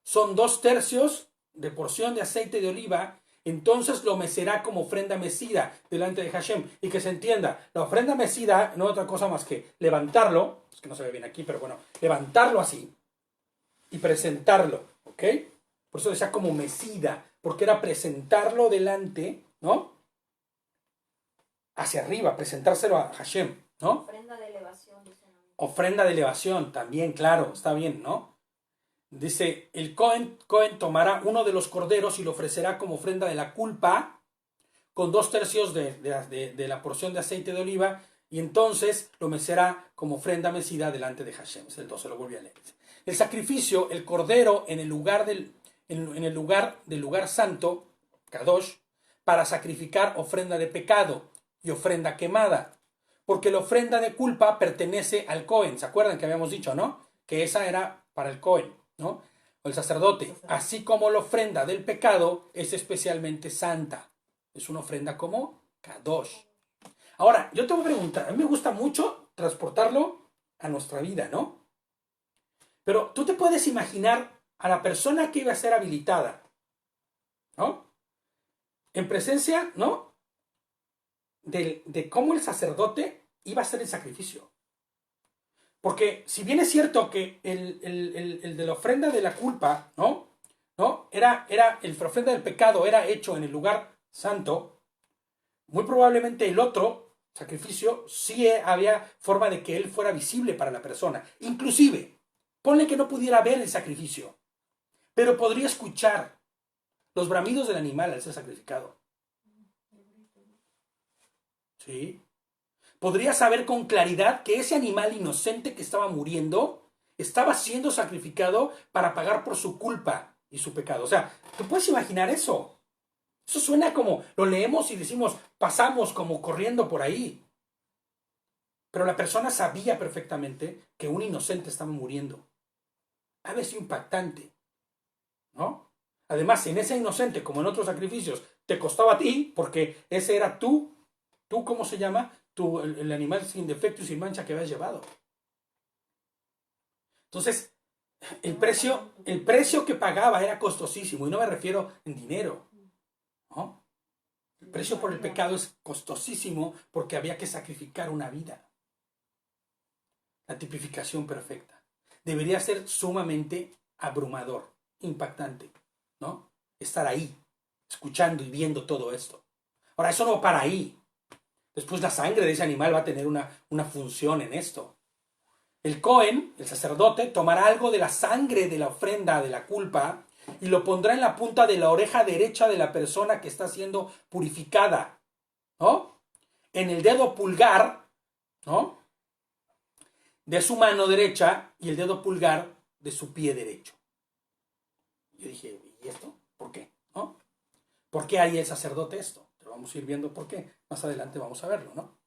Son 2/3 de porción de aceite de oliva, entonces lo mecerá como ofrenda mecida delante de Hashem. Y que se entienda, la ofrenda mecida no es otra cosa más que levantarlo, es que no se ve bien aquí, pero bueno, levantarlo así y presentarlo, ¿ok? Por eso decía como mecida, porque era presentarlo delante, ¿no? Hacia arriba, presentárselo a Hashem, ¿no? Ofrenda de elevación, dicen. Ofrenda de elevación, también, claro, está bien, ¿no? Dice, el Cohen tomará uno de los corderos y lo ofrecerá como ofrenda de la culpa, con 2/3 de la porción de aceite de oliva, y entonces lo mecerá como ofrenda mecida delante de Hashem. Es el 12, lo volví a leer. El sacrificio, el cordero en el lugar del lugar santo, Kadosh, para sacrificar ofrenda de pecado y ofrenda quemada, porque la ofrenda de culpa pertenece al Cohen. ¿Se acuerdan que habíamos dicho, no? Que esa era para el Cohen, ¿no? O el sacerdote. Así como la ofrenda del pecado es especialmente santa. Es una ofrenda como Kadosh. Ahora, yo te voy a preguntar, a mí me gusta mucho transportarlo a nuestra vida, ¿no? Pero tú te puedes imaginar a la persona que iba a ser habilitada, ¿no? En presencia, ¿no? De cómo el sacerdote iba a hacer el sacrificio. Porque si bien es cierto que el de la ofrenda de la culpa, ¿no? Era el ofrenda del pecado era hecho en el lugar santo, muy probablemente el otro sacrificio sí había forma de que él fuera visible para la persona. Inclusive, ponle que no pudiera ver el sacrificio, pero podría escuchar los bramidos del animal al ser sacrificado. ¿Sí? Podría saber con claridad que ese animal inocente que estaba muriendo estaba siendo sacrificado para pagar por su culpa y su pecado. O sea, ¿te puedes imaginar eso? Eso suena como, lo leemos y decimos, pasamos como corriendo por ahí. Pero la persona sabía perfectamente que un inocente estaba muriendo. Ha de ser impactante, ¿no? Además, en ese inocente, como en otros sacrificios, te costaba a ti, porque ese era tú, ¿cómo se llama? El animal sin defecto y sin mancha que habías llevado. Entonces, el precio que pagaba era costosísimo, y no me refiero en dinero, ¿no? El precio por el pecado es costosísimo porque había que sacrificar una vida. La tipificación perfecta. Debería ser sumamente abrumador, impactante, ¿no? Estar ahí, escuchando y viendo todo esto. Ahora, eso no para ahí. Después la sangre de ese animal va a tener una función en esto. El Cohen, el sacerdote, tomará algo de la sangre de la ofrenda de la culpa y lo pondrá en la punta de la oreja derecha de la persona que está siendo purificada, ¿no? En el dedo pulgar, ¿no? De su mano derecha y el dedo pulgar de su pie derecho. Yo dije, ¿y esto? ¿Por qué? ¿No? ¿Por qué haría el sacerdote esto? Pero vamos a ir viendo por qué. Más adelante vamos a verlo, ¿no?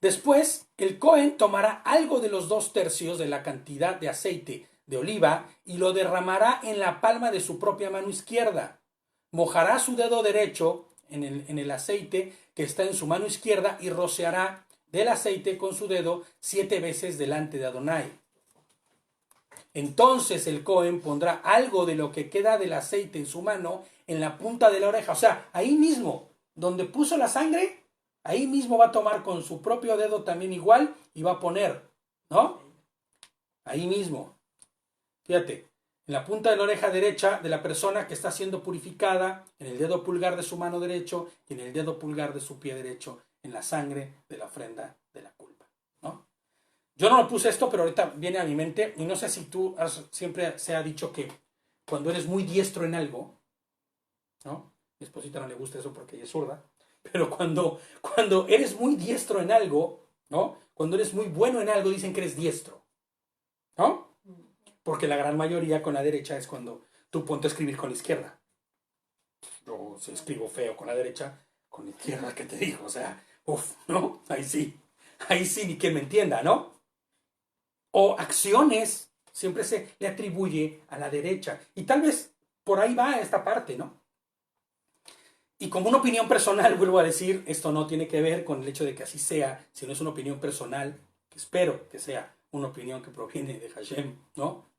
Después, el Cohen tomará algo de los 2/3 de la cantidad de aceite de oliva y lo derramará en la palma de su propia mano izquierda. Mojará su dedo derecho en el aceite que está en su mano izquierda y rociará del aceite con su dedo 7 veces delante de Adonai. Entonces el Cohen pondrá algo de lo que queda del aceite en su mano en la punta de la oreja. O sea, ahí mismo, donde puso la sangre, ahí mismo va a tomar con su propio dedo también igual y va a poner, ¿no? Ahí mismo. Fíjate, en la punta de la oreja derecha de la persona que está siendo purificada, en el dedo pulgar de su mano derecho y en el dedo pulgar de su pie derecho, en la sangre de la ofrenda de la culpa, ¿no? Yo no lo puse esto, pero ahorita viene a mi mente, y no sé si siempre se ha dicho que cuando eres muy diestro en algo, ¿no? Mi esposita no le gusta eso porque ella es zurda, pero cuando eres muy diestro en algo, ¿no? Cuando eres muy bueno en algo, dicen que eres diestro, ¿no? Porque la gran mayoría con la derecha es cuando tú ponte a escribir con la izquierda. Yo si escribo feo con la derecha, con la izquierda, ¿qué te digo? O sea, ¿no? Ahí sí, ni quien me entienda, ¿no? O acciones, siempre se le atribuye a la derecha. Y tal vez por ahí va esta parte, ¿no? Y como una opinión personal, vuelvo a decir, esto no tiene que ver con el hecho de que así sea, sino es una opinión personal, que espero que sea una opinión que proviene de Hashem, ¿no?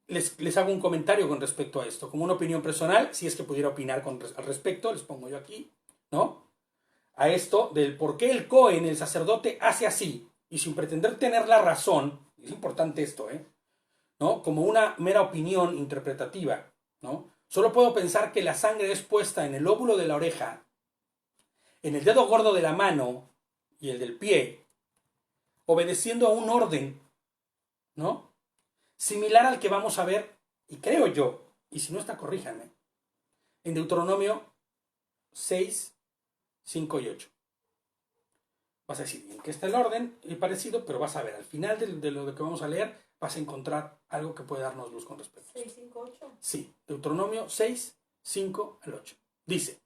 Les hago un comentario con respecto a esto. Como una opinión personal, si es que pudiera opinar al respecto, les pongo yo aquí, ¿no? A esto del por qué el Cohen, el sacerdote, hace así, y sin pretender tener la razón, es importante esto, ¿no? Como una mera opinión interpretativa, ¿no? Solo puedo pensar que la sangre es puesta en el lóbulo de la oreja, en el dedo gordo de la mano y el del pie, obedeciendo a un orden, ¿no? Similar al que vamos a ver, y creo yo, y si no está, corríjanme, en Deuteronomio 6, 5 y 8. Vas a decir, ¿en qué está el orden? Es parecido, pero vas a ver, al final de lo que vamos a leer, vas a encontrar algo que puede darnos luz con respecto a esto. 6, 5, 8. Sí, Deuteronomio 6, 5 al 8. Dice,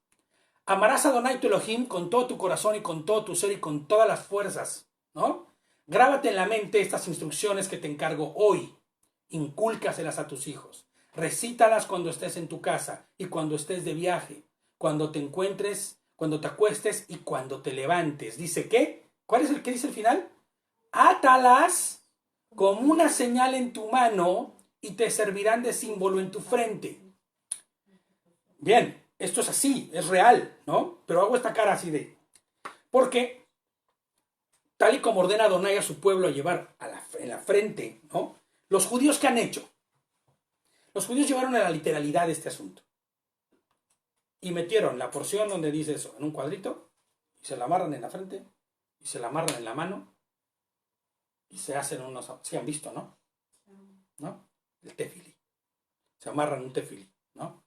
amarás a Adonai tu Elohim con todo tu corazón y con todo tu ser y con todas las fuerzas, ¿no? Grábate en la mente estas instrucciones que te encargo hoy. Incúlcaselas a tus hijos. Recítalas cuando estés en tu casa y cuando estés de viaje, cuando te encuentres, cuando te acuestes y cuando te levantes. ¿Dice qué? ¿Cuál es el que dice el final? Átalas como una señal en tu mano y te servirán de símbolo en tu frente. Bien, esto es así, es real, ¿no? Pero hago esta cara así de... Porque, tal y como ordena Adonai a su pueblo a llevar en la frente, ¿no? Los judíos, ¿qué han hecho? Los judíos llevaron a la literalidad este asunto. Y metieron la porción donde dice eso en un cuadrito, y se la amarran en la frente, y se la amarran en la mano, y se hacen unos... ¿Sí han visto, no? ¿No? El tefili. Se amarran un tefili, ¿no?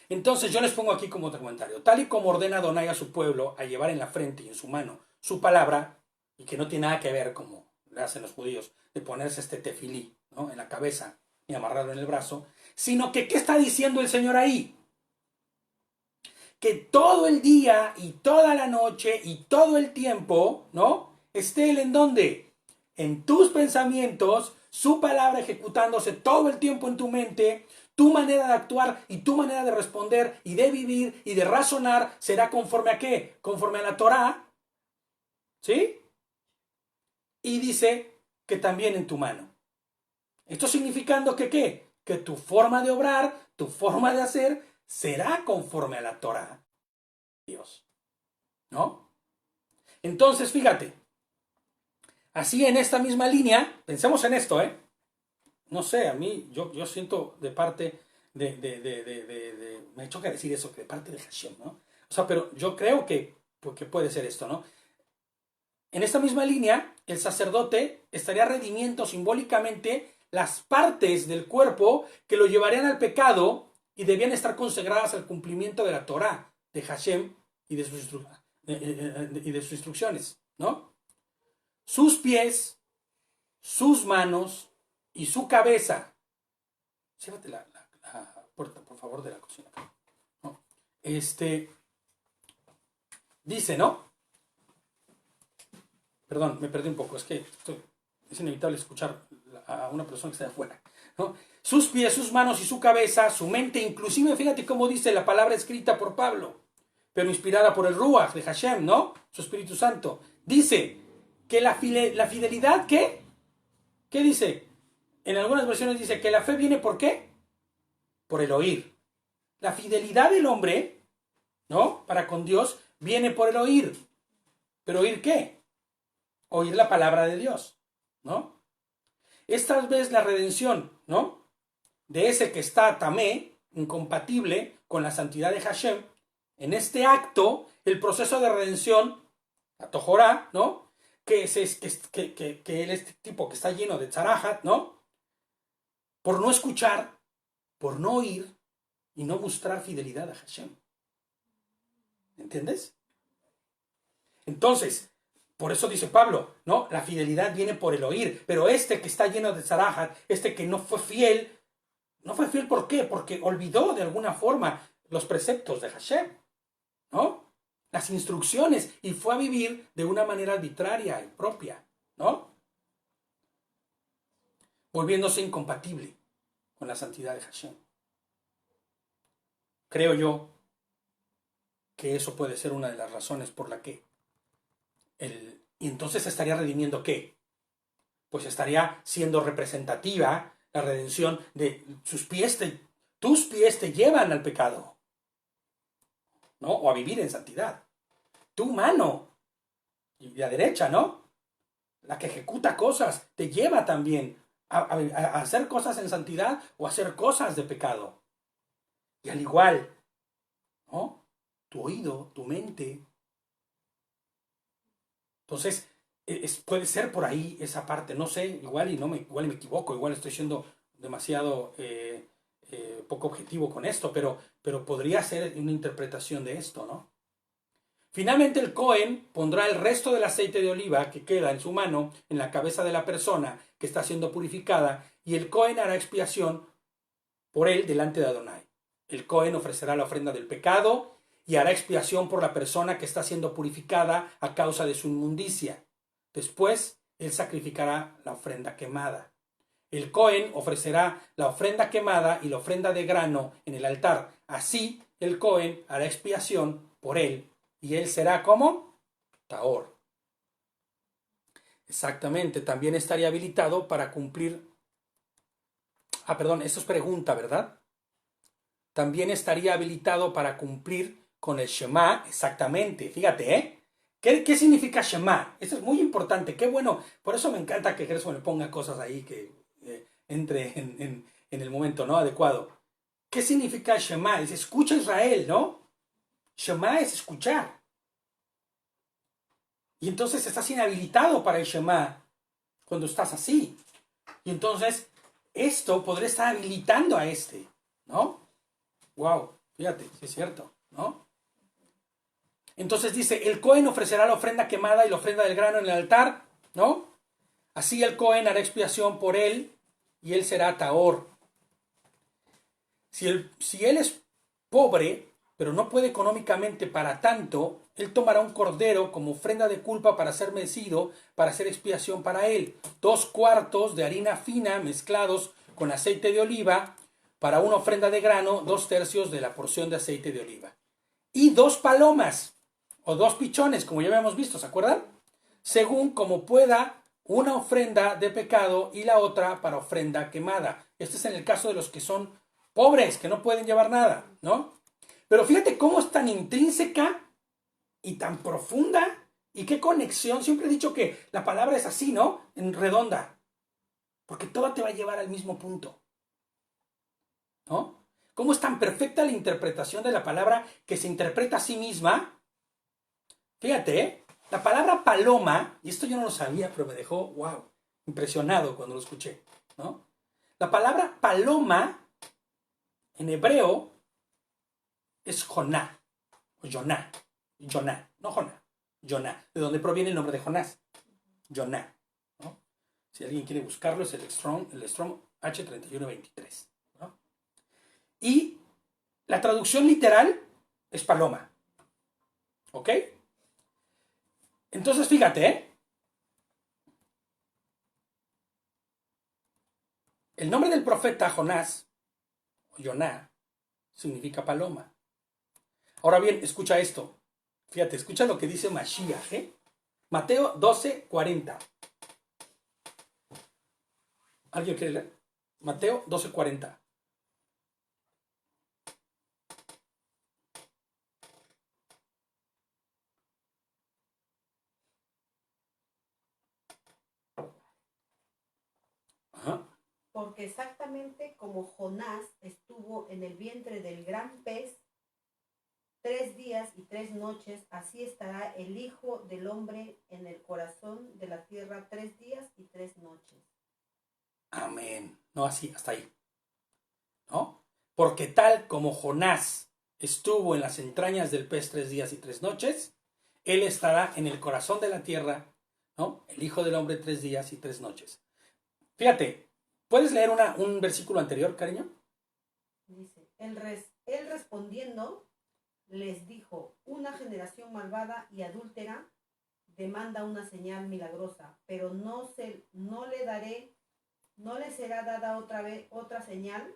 Entonces yo les pongo aquí como otro comentario. Tal y como ordena Adonai a su pueblo a llevar en la frente y en su mano su palabra, y que no tiene nada que ver como le hacen los judíos, de ponerse este tefilí, ¿no? En la cabeza y amarrarlo en el brazo, sino que ¿qué está diciendo el Señor ahí? Que todo el día y toda la noche y todo el tiempo, ¿no? Esté Él en ¿dónde? En tus pensamientos, su palabra ejecutándose todo el tiempo en tu mente, tu manera de actuar y tu manera de responder y de vivir y de razonar será conforme a ¿qué? Conforme a la Torá, ¿sí? Y dice que también en tu mano. Esto significando que ¿qué? Que tu forma de obrar, tu forma de hacer, será conforme a la Torá. Dios. ¿No? Entonces, fíjate. Así en esta misma línea, pensemos en esto, No sé, a mí, yo siento de parte me choca decir eso, que de parte de Hashem, ¿no? O sea, pero yo creo que puede ser esto, ¿no? En esta misma línea, el sacerdote estaría redimiendo simbólicamente las partes del cuerpo que lo llevarían al pecado y debían estar consagradas al cumplimiento de la Torá, de Hashem y de sus instrucciones, ¿no? Sus pies, sus manos y su cabeza. Cérrate la puerta, por favor, de la cocina. ¿No? Dice, ¿no? Perdón, me perdí un poco, es que es inevitable escuchar a una persona que está de afuera, ¿no? Sus pies, sus manos y su cabeza, su mente, inclusive, fíjate cómo dice la palabra escrita por Pablo, pero inspirada por el Ruach de Hashem, ¿no? Su Espíritu Santo. Dice que la fidelidad, ¿qué? ¿Qué dice? En algunas versiones dice que la fe viene ¿por qué? Por el oír. La fidelidad del hombre, ¿no? Para con Dios, viene por el oír. ¿Pero oír qué? Oír la palabra de Dios, ¿no? Es tal vez la redención, ¿no? De ese que está tamé, incompatible con la santidad de Hashem. En este acto, el proceso de redención, la Tohorá, ¿no? Que él, este tipo que está lleno de tzarahat, ¿no? Por no escuchar, por no oír y no mostrar fidelidad a Hashem. ¿Entiendes? Entonces, por eso dice Pablo, ¿no? La fidelidad viene por el oír, pero este que está lleno de tzarahat, este que no fue fiel ¿por qué? Porque olvidó de alguna forma los preceptos de Hashem, ¿no? Las instrucciones, y fue a vivir de una manera arbitraria y propia, ¿no? Volviéndose incompatible con la santidad de Hashem. Creo yo que eso puede ser una de las razones por la que y entonces estaría redimiendo ¿qué? Pues estaría siendo representativa la redención de tus pies te llevan al pecado, ¿no? O a vivir en santidad. Tu mano, y la derecha, ¿no? La que ejecuta cosas, te lleva también a hacer cosas en santidad o a hacer cosas de pecado. Y al igual, ¿no? Tu oído, tu mente. Entonces, puede ser por ahí esa parte, no sé, igual me equivoco, igual estoy siendo demasiado poco objetivo con esto, pero podría ser una interpretación de esto, ¿no? Finalmente el Cohen pondrá el resto del aceite de oliva que queda en su mano en la cabeza de la persona que está siendo purificada, y el Cohen hará expiación por él delante de Adonai. El Cohen ofrecerá la ofrenda del pecado y hará expiación por la persona que está siendo purificada a causa de su inmundicia. Después, él sacrificará la ofrenda quemada. El Cohen ofrecerá la ofrenda quemada y la ofrenda de grano en el altar. Así, el Cohen hará expiación por él, y él será como Tahor. Exactamente, también estaría habilitado para cumplir... esto es pregunta, ¿verdad? También estaría habilitado para cumplir con el Shema, exactamente, fíjate, ¿eh? ¿Qué significa Shema? Esto es muy importante, qué bueno, por eso me encanta que Gerson me ponga cosas ahí que entre en el momento, ¿no? Adecuado. ¿Qué significa Shema? Dice, escucha Israel, ¿no? Shema es escuchar. Y entonces estás inhabilitado para el Shema cuando estás así. Y entonces esto podría estar habilitando a este, ¿no? Wow, fíjate, sí es cierto, ¿no? Entonces dice, el Cohen ofrecerá la ofrenda quemada y la ofrenda del grano en el altar, ¿no? Así el Cohen hará expiación por él y él será Tahor. Si él es pobre, pero no puede económicamente para tanto, él tomará un cordero como ofrenda de culpa para ser mecido, para hacer expiación para él. 2 cuartos de harina fina mezclados con aceite de oliva, para una ofrenda de grano, 2 tercios de la porción de aceite de oliva. Y 2 palomas, o 2 pichones, como ya habíamos visto, ¿se acuerdan? Según como pueda, una ofrenda de pecado y la otra para ofrenda quemada. Este es en el caso de los que son pobres, que no pueden llevar nada, ¿no? Pero fíjate cómo es tan intrínseca y tan profunda, y qué conexión. Siempre he dicho que la palabra es así, ¿no? En redonda. Porque todo te va a llevar al mismo punto, ¿no? Cómo es tan perfecta la interpretación de la palabra que se interpreta a sí misma. Fíjate, ¿eh? La palabra paloma, y esto yo no lo sabía, pero me dejó, wow, impresionado cuando lo escuché, ¿no? La palabra paloma en hebreo es Joná, o Joná, no Joná, Joná, de donde proviene el nombre de Jonás, Joná, ¿no? Si alguien quiere buscarlo, es el Strong H3123, ¿no? Y la traducción literal es paloma, ¿ok? Entonces, fíjate, ¿eh? El nombre del profeta Jonás, o Yoná, significa paloma. Ahora bien, escucha esto. Fíjate, escucha lo que dice Mashiach, ¿eh? Mateo 12:40. ¿Alguien quiere leer? Mateo 12:40. Ajá. Porque exactamente como Jonás estuvo en el vientre del gran pez 3 días y 3 noches, así estará el Hijo del Hombre en el corazón de la tierra 3 días y 3 noches. Amén. No, así, hasta ahí. ¿No? Porque tal como Jonás estuvo en las entrañas del pez 3 días y 3 noches, él estará en el corazón de la tierra, ¿no? El Hijo del Hombre 3 días y 3 noches. Fíjate, ¿puedes leer un versículo anterior, cariño? Dice, él respondiendo les dijo, una generación malvada y adúltera demanda una señal milagrosa, pero no le será dada otra señal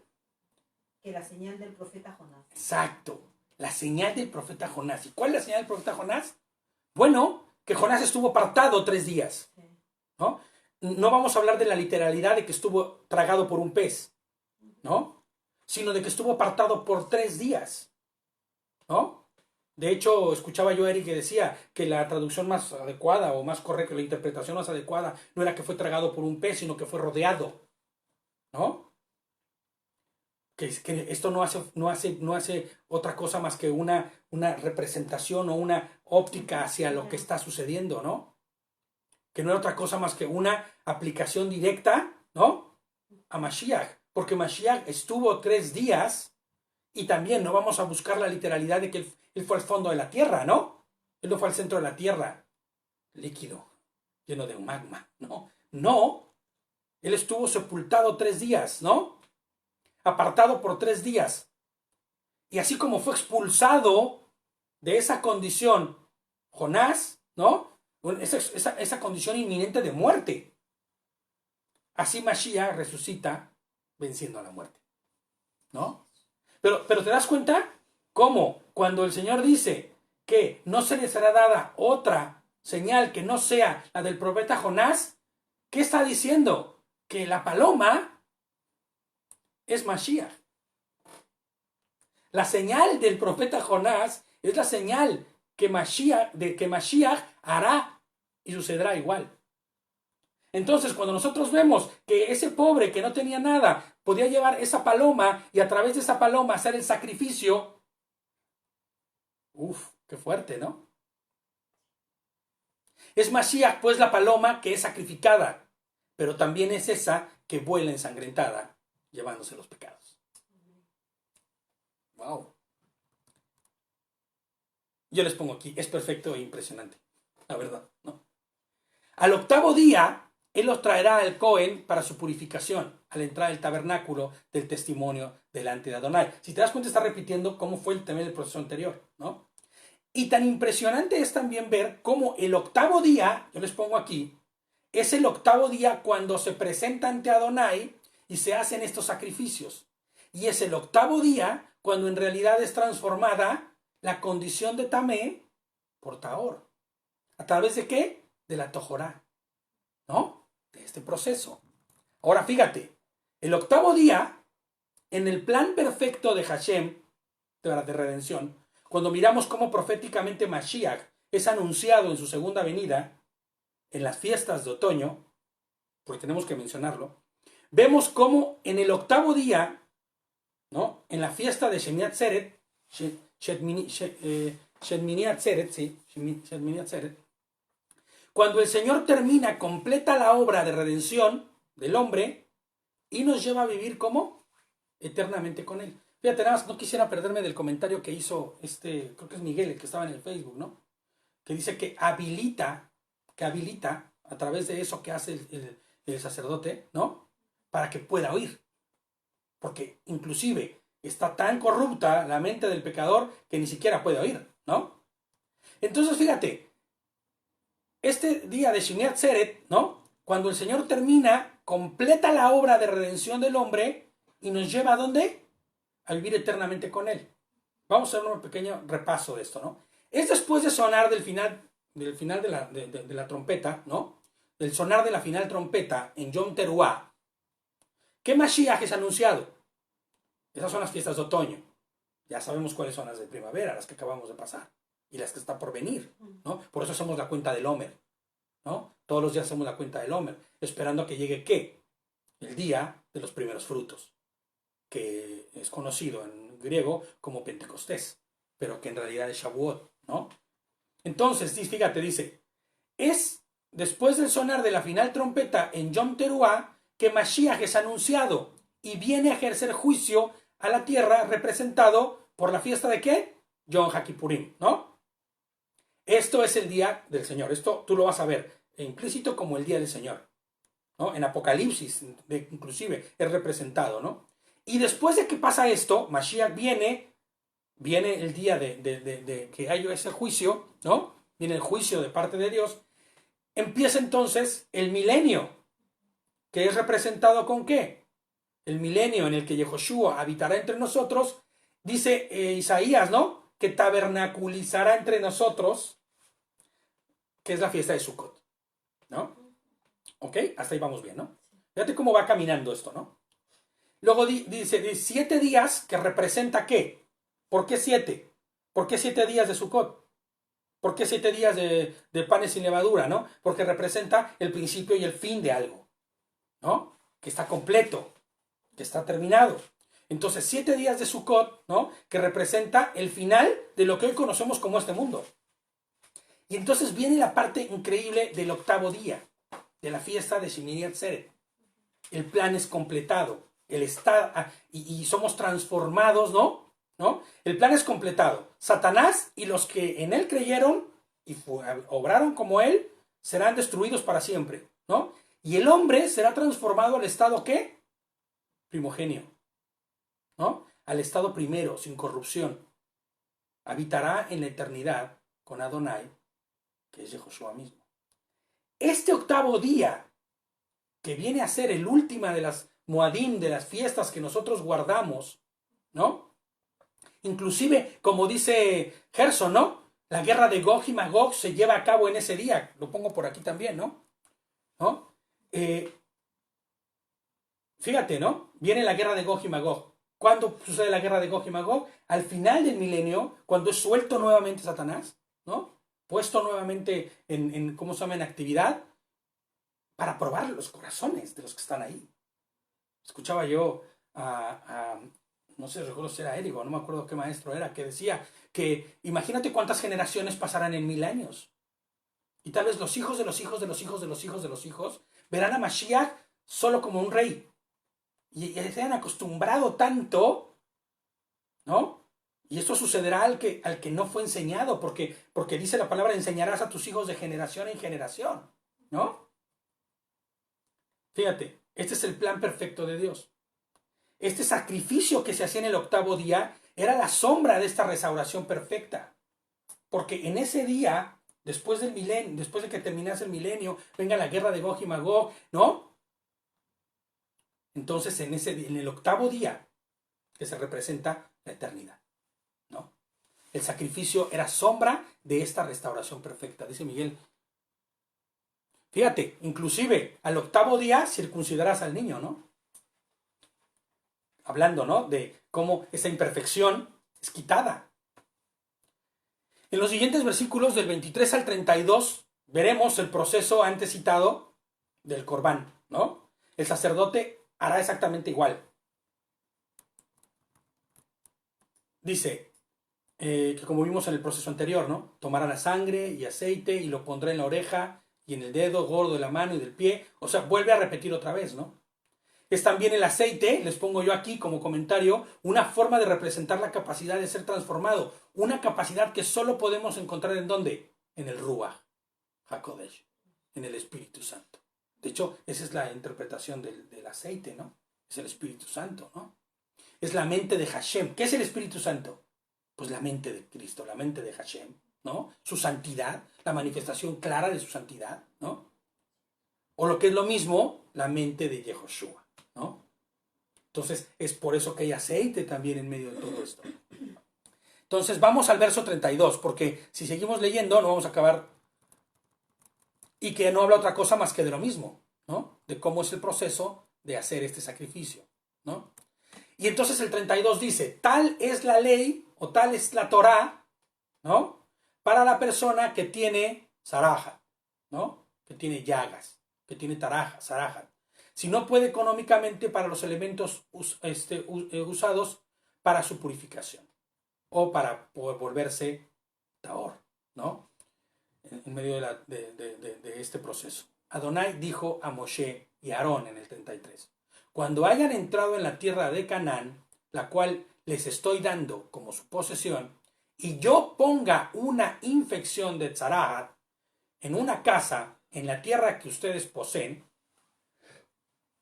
que la señal del profeta Jonás. Exacto, la señal del profeta Jonás. ¿Y cuál es la señal del profeta Jonás? Bueno, que Jonás estuvo apartado 3 días, Sí. ¿no? No vamos a hablar de la literalidad de que estuvo tragado por un pez, ¿no? Sino de que estuvo apartado por 3 días, ¿no? De hecho, escuchaba yo a Eric que decía que la traducción más adecuada o más correcta, la interpretación más adecuada no era que fue tragado por un pez, sino que fue rodeado, ¿no? Que esto no hace otra cosa más que una representación o una óptica hacia lo que está sucediendo, ¿no? Que no era otra cosa más que una aplicación directa, ¿no? A Mashiach, porque Mashiach estuvo 3 días y también no vamos a buscar la literalidad de que él fue al fondo de la tierra, ¿no? Él no fue al centro de la tierra, líquido, lleno de magma, ¿no? No, él estuvo sepultado 3 días, ¿no? Apartado por 3 días. Y así como fue expulsado de esa condición Jonás, ¿no? Esa condición inminente de muerte. Así Mashiach resucita venciendo a la muerte, ¿no? Pero te das cuenta cómo cuando el Señor dice que no se le será dada otra señal que no sea la del profeta Jonás, ¿qué está diciendo? Que la paloma es Mashiach. La señal del profeta Jonás es la señal que Mashiach hará y sucederá igual. Entonces, cuando nosotros vemos que ese pobre que no tenía nada podía llevar esa paloma y a través de esa paloma hacer el sacrificio, qué fuerte, ¿no? Es Mashiach, pues, la paloma que es sacrificada, pero también es esa que vuela ensangrentada, llevándose los pecados. Wow. Yo les pongo aquí, es perfecto e impresionante, la verdad, ¿no? Al 8º día, él los traerá al Cohen para su purificación, al entrar al tabernáculo del testimonio delante de Adonai. Si te das cuenta, está repitiendo cómo fue también el proceso anterior, ¿no? Y tan impresionante es también ver cómo el 8º día, yo les pongo aquí, es el 8º día cuando se presenta ante Adonai y se hacen estos sacrificios. Y es el 8º día cuando en realidad es transformada la condición de Tamé por Tahor. ¿A través de qué? De la Tojorá, ¿no? De este proceso. Ahora fíjate, el 8º día, en el plan perfecto de Hashem, de redención, cuando miramos cómo proféticamente Mashiach es anunciado en su segunda venida, en las fiestas de otoño, porque tenemos que mencionarlo, vemos cómo en el 8º día, ¿no? En la fiesta de Shemini Atzeret, Shemini Atzeret, cuando el Señor termina, completa la obra de redención del hombre y nos lleva a vivir como eternamente con él. Fíjate, nada más, no quisiera perderme del comentario que hizo creo que es Miguel, el que estaba en el Facebook, ¿no? Que dice que habilita a través de eso que hace el sacerdote, ¿no? Para que pueda oír. Porque inclusive está tan corrupta la mente del pecador que ni siquiera puede oír, ¿no? Entonces, fíjate, este día de Shemini Atzeret, ¿no? Cuando el Señor termina completa la obra de redención del hombre y nos lleva ¿a dónde? A vivir eternamente con él. Vamos a hacer un pequeño repaso de esto, ¿no? Es después de sonar del final de la trompeta, ¿no? Del sonar de la final trompeta en Yom Teruah, ¿qué Mashiach es anunciado? Esas son las fiestas de otoño. Ya sabemos cuáles son las de primavera, las que acabamos de pasar, y las que están por venir, ¿no? Por eso hacemos la cuenta del Omer, ¿no? Todos los días hacemos la cuenta del Omer, esperando a que llegue ¿qué? El día de los primeros frutos, que es conocido en griego como Pentecostés, pero que en realidad es Shavuot, ¿no? Entonces, fíjate, dice, es después del sonar de la final trompeta en Yom Teruah que Mashiach es anunciado y viene a ejercer juicio a la tierra, representado por la fiesta de ¿qué? Yom HaKippurim, ¿no? Esto es el día del Señor. Esto tú lo vas a ver implícito como el día del Señor, ¿no? En Apocalipsis, inclusive, es representado, ¿no? Y después de que pasa esto, Mashiach viene el día de que haya ese juicio, ¿no? Viene el juicio de parte de Dios. Empieza entonces el milenio, que es representado ¿con qué? El milenio en el que Yehoshua habitará entre nosotros, dice Isaías, ¿no? Que tabernaculizará entre nosotros, que es la fiesta de Sukkot, ¿no? ¿Ok? Hasta ahí vamos bien, ¿no? Fíjate cómo va caminando esto, ¿no? Luego dice 7 días que representa ¿qué? ¿Por qué 7? ¿Por qué 7 días de Sukkot? ¿Por qué 7 días de panes sin levadura, no? Porque representa el principio y el fin de algo, ¿no? Que está completo, que está terminado. Entonces, 7 días de Sukkot, ¿no? Que representa el final de lo que hoy conocemos como este mundo. Y entonces viene la parte increíble del octavo día, de la fiesta de Shemini Atzeret. El plan es completado, y somos transformados, ¿no? El plan es completado. Satanás y los que en él creyeron y obraron como él serán destruidos para siempre, ¿no? Y el hombre será transformado al estado ¿qué? Primogenio, ¿no? Al estado primero, sin corrupción. Habitará en la eternidad con Adonai, que es Yehoshua mismo. Este octavo día, que viene a ser el último de las Moadim, de las fiestas que nosotros guardamos, ¿no? Inclusive, como dice Gerson, ¿no? La guerra de Gog y Magog se lleva a cabo en ese día. Lo pongo por aquí también, ¿no? Fíjate, ¿no? Viene la guerra de Gog y Magog. ¿Cuándo sucede la guerra de Gog y Magog? Al final del milenio, cuando es suelto nuevamente Satanás, ¿no? Puesto nuevamente ¿cómo se llama? En actividad, para probar los corazones de los que están ahí. Escuchaba yo no sé, recuerdo si era Érigo, no me acuerdo qué maestro era, que decía que imagínate cuántas generaciones pasarán en 1000 años. Y tal vez los hijos de los hijos de los hijos de los hijos de los hijos verán a Mashiach solo como un rey. Y se han acostumbrado tanto, ¿no? Y esto sucederá al que no fue enseñado, porque dice la palabra, enseñarás a tus hijos de generación en generación, ¿no? Fíjate, este es el plan perfecto de Dios. Este sacrificio que se hacía en el octavo día era la sombra de esta restauración perfecta. Porque en ese día, después del milenio, después de que terminase el milenio, venga la guerra de Gog y Magog, ¿no? Entonces en el octavo día, que se representa la eternidad, ¿no? El sacrificio era sombra de esta restauración perfecta, dice Miguel. Fíjate, inclusive al octavo día circuncidarás al niño, ¿no? Hablando, ¿no? De cómo esa imperfección es quitada. En los siguientes versículos, del 23 al 32, veremos el proceso antes citado del Corbán, ¿no? El sacerdote hará exactamente igual. Dice que como vimos en el proceso anterior, ¿no? Tomará la sangre y aceite y lo pondrá en la oreja y en el dedo gordo de la mano y del pie. O sea, vuelve a repetir otra vez, ¿no? Es también el aceite, les pongo yo aquí como comentario, una forma de representar la capacidad de ser transformado. Una capacidad que solo podemos encontrar ¿en dónde? En el Ruach HaKodesh, en el Espíritu Santo. De hecho, esa es la interpretación del aceite, ¿no? Es el Espíritu Santo, ¿no? Es la mente de Hashem. ¿Qué es el Espíritu Santo? Pues la mente de Cristo, la mente de Hashem, ¿no? Su santidad, la manifestación clara de su santidad, ¿no? o lo que es lo mismo, la mente de Yehoshua, ¿no? Entonces, es por eso que hay aceite también en medio de todo esto. Entonces, vamos al verso 32, porque si seguimos leyendo, no vamos a acabar. Y que no habla otra cosa más que de lo mismo, ¿no? De cómo es el proceso de hacer este sacrificio, ¿no? Y entonces el 32 dice, tal es la ley, o tal es la Torá, ¿no? Para la persona que tiene zaraja, ¿no? Que tiene llagas, que tiene zaraja. Si no puede económicamente para los elementos usados para su purificación, o para volverse taor, ¿no? En medio de este proceso. Adonai dijo a Moshe y a Aarón en el 33, cuando hayan entrado en la tierra de Canaán, la cual les estoy dando como su posesión, y yo ponga una infección de tzarahat en una casa en la tierra que ustedes poseen,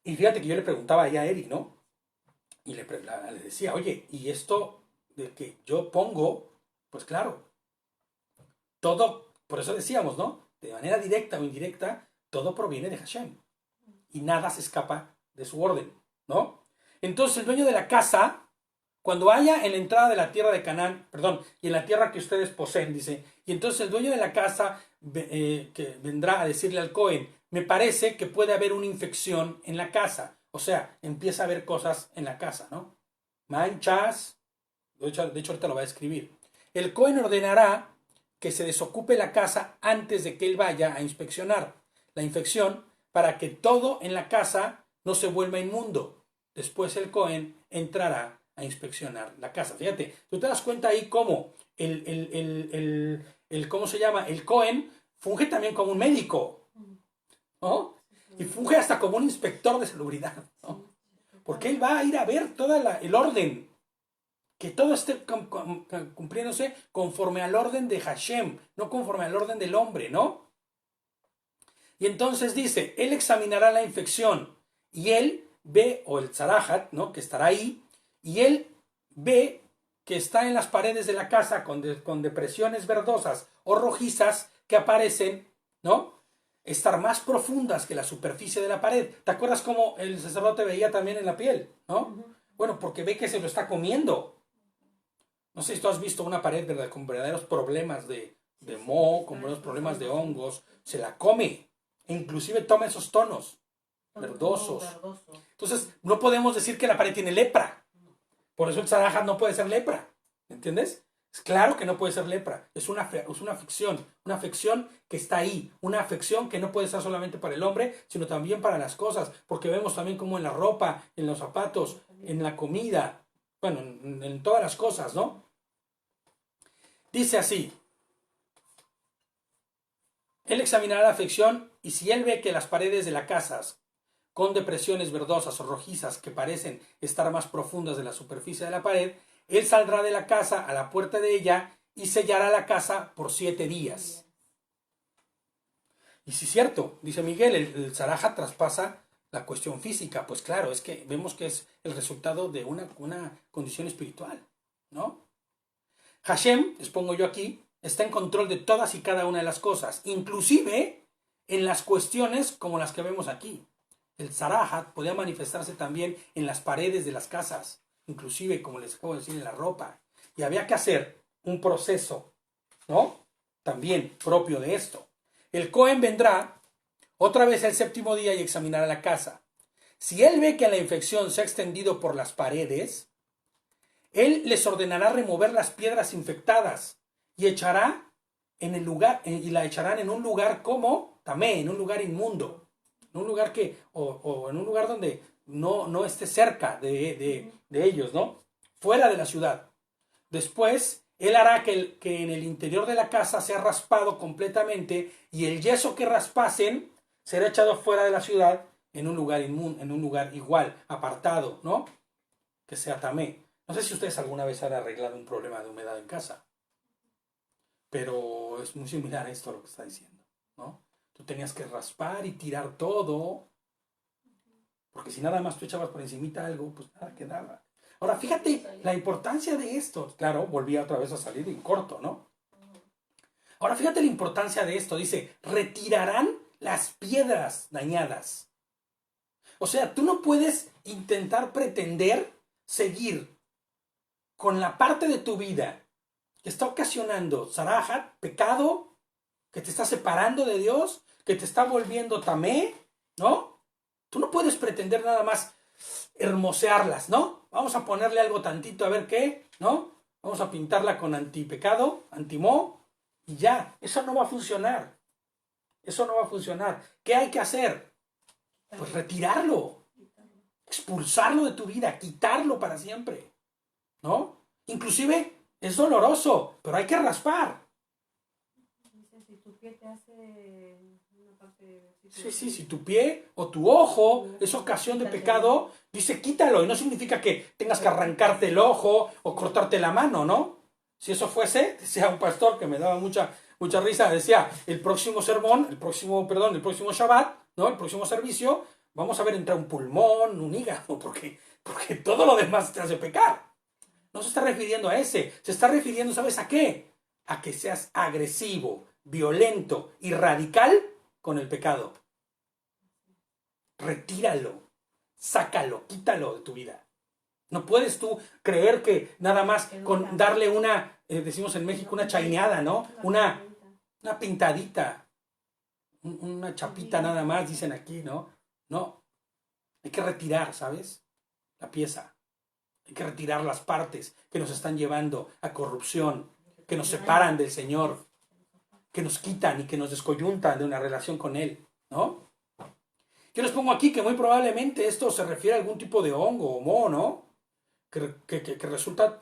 y fíjate que yo le preguntaba allá a Eric, ¿no? Y le decía, oye, ¿y esto de que yo pongo? Pues claro, todo, por eso decíamos, ¿no? De manera directa o indirecta, todo proviene de Hashem. Y nada se escapa de su orden, ¿no? Entonces el dueño de la casa, cuando haya en la entrada de la tierra de Canaán, y en la tierra que ustedes poseen, dice, y entonces el dueño de la casa que vendrá a decirle al Cohen, me parece que puede haber una infección en la casa. O sea, empieza a haber cosas en la casa, ¿no? Manchas, de hecho ahorita lo va a escribir. El Cohen ordenará que se desocupe la casa antes de que él vaya a inspeccionar la infección para que todo en la casa no se vuelva inmundo. Después el Cohen entrará a inspeccionar la casa. Fíjate, tú te das cuenta ahí cómo ¿cómo se llama? El Cohen funge también como un médico, ¿no? Y funge hasta como un inspector de salubridad, ¿no? Porque él va a ir a ver todo el orden, que todo esté cumpliéndose conforme al orden de Hashem, no conforme al orden del hombre, ¿no? Y entonces dice, él examinará la infección y él ve, o el tzarahat, ¿no? Que estará ahí, y él ve que está en las paredes de la casa con depresiones verdosas o rojizas que aparecen, ¿no? Estar más profundas que la superficie de la pared. ¿Te acuerdas cómo el sacerdote veía también en la piel, ¿no? Bueno, porque ve que se lo está comiendo. No sé si tú has visto una pared, ¿verdad?, con verdaderos problemas de moho, con verdaderos problemas de hongos. Se la come. E inclusive toma esos tonos verdosos. Entonces, no podemos decir que la pared tiene lepra. Por eso el tzarahat no puede ser lepra. ¿Entiendes? Es claro que no puede ser lepra. Es una afección. Una afección que está ahí. Una afección que no puede ser solamente para el hombre, sino también para las cosas. Porque vemos también como en la ropa, en los zapatos, en la comida, bueno, en todas las cosas, ¿no? Dice así. Él examinará la afección y si él ve que las paredes de las casas con depresiones verdosas o rojizas que parecen estar más profundas de la superficie de la pared, él saldrá de la casa a la puerta de ella y sellará la casa por 7 días. Y sí es cierto, dice Miguel, el tzarahat traspasa la cuestión física. Pues claro, es que vemos que es el resultado de una condición espiritual, ¿no? Hashem, les pongo yo aquí, está en control de todas y cada una de las cosas, inclusive en las cuestiones como las que vemos aquí. El tzarahat podía manifestarse también en las paredes de las casas, inclusive, como les acabo de decir, en la ropa. Y había que hacer un proceso, ¿no? También propio de esto. El Cohen vendrá otra vez el 7º día y examinará la casa. Si él ve que la infección se ha extendido por las paredes, él les ordenará remover las piedras infectadas y echará en el lugar, y la echarán en un lugar como tamé, en un lugar inmundo. En un lugar que, o en un lugar donde no esté cerca de ellos, ¿no? Fuera de la ciudad. Después, él hará que en el interior de la casa sea raspado completamente y el yeso que raspasen será echado fuera de la ciudad en un lugar en un lugar igual, apartado, ¿no? Que sea tamé. No sé si ustedes alguna vez han arreglado un problema de humedad en casa, pero es muy similar a esto a lo que está diciendo, ¿no? Tú tenías que raspar y tirar todo, porque si nada más tú echabas por encimita algo, pues nada quedaba. Ahora, fíjate la importancia de esto. Claro, volvía otra vez a salir en corto, ¿no? Ahora, fíjate la importancia de esto. Dice, retirarán las piedras dañadas. O sea, tú no puedes intentar pretender seguir con la parte de tu vida que está ocasionando zarahat, pecado, que te está separando de Dios, que te está volviendo tamé, ¿no? Tú no puedes pretender nada más hermosearlas, ¿no? Vamos a ponerle algo tantito a ver qué, ¿no? Vamos a pintarla con antipecado, antimó, y ya. Eso no va a funcionar. Eso no va a funcionar. ¿Qué hay que hacer? Pues retirarlo, expulsarlo de tu vida, quitarlo para siempre, ¿no? Inclusive es doloroso, pero hay que raspar. Si tu pie te hace una parte... Sí, si tu pie o tu ojo es ocasión de pecado, dice quítalo, y no significa que tengas que arrancarte el ojo o cortarte la mano, ¿no? Si eso fuese, decía un pastor que me daba mucha risa, decía, el próximo Shabbat, ¿no? El próximo servicio, vamos a ver entrar un pulmón, un hígado, porque todo lo demás te hace pecar. No se está refiriendo a ese, se está refiriendo, ¿sabes a qué? A que seas agresivo, violento y radical con el pecado. Retíralo, sácalo, quítalo de tu vida. No puedes tú creer que nada más con darle una, decimos en México, una chaineada, ¿no? Una pintadita, una chapita nada más, dicen aquí, ¿no? No, hay que retirar, ¿sabes? La pieza. Hay que retirar las partes que nos están llevando a corrupción, que nos separan del Señor, que nos quitan y que nos descoyuntan de una relación con Él, ¿no? Yo les pongo aquí que muy probablemente esto se refiere a algún tipo de hongo o moho, ¿no? Que resulta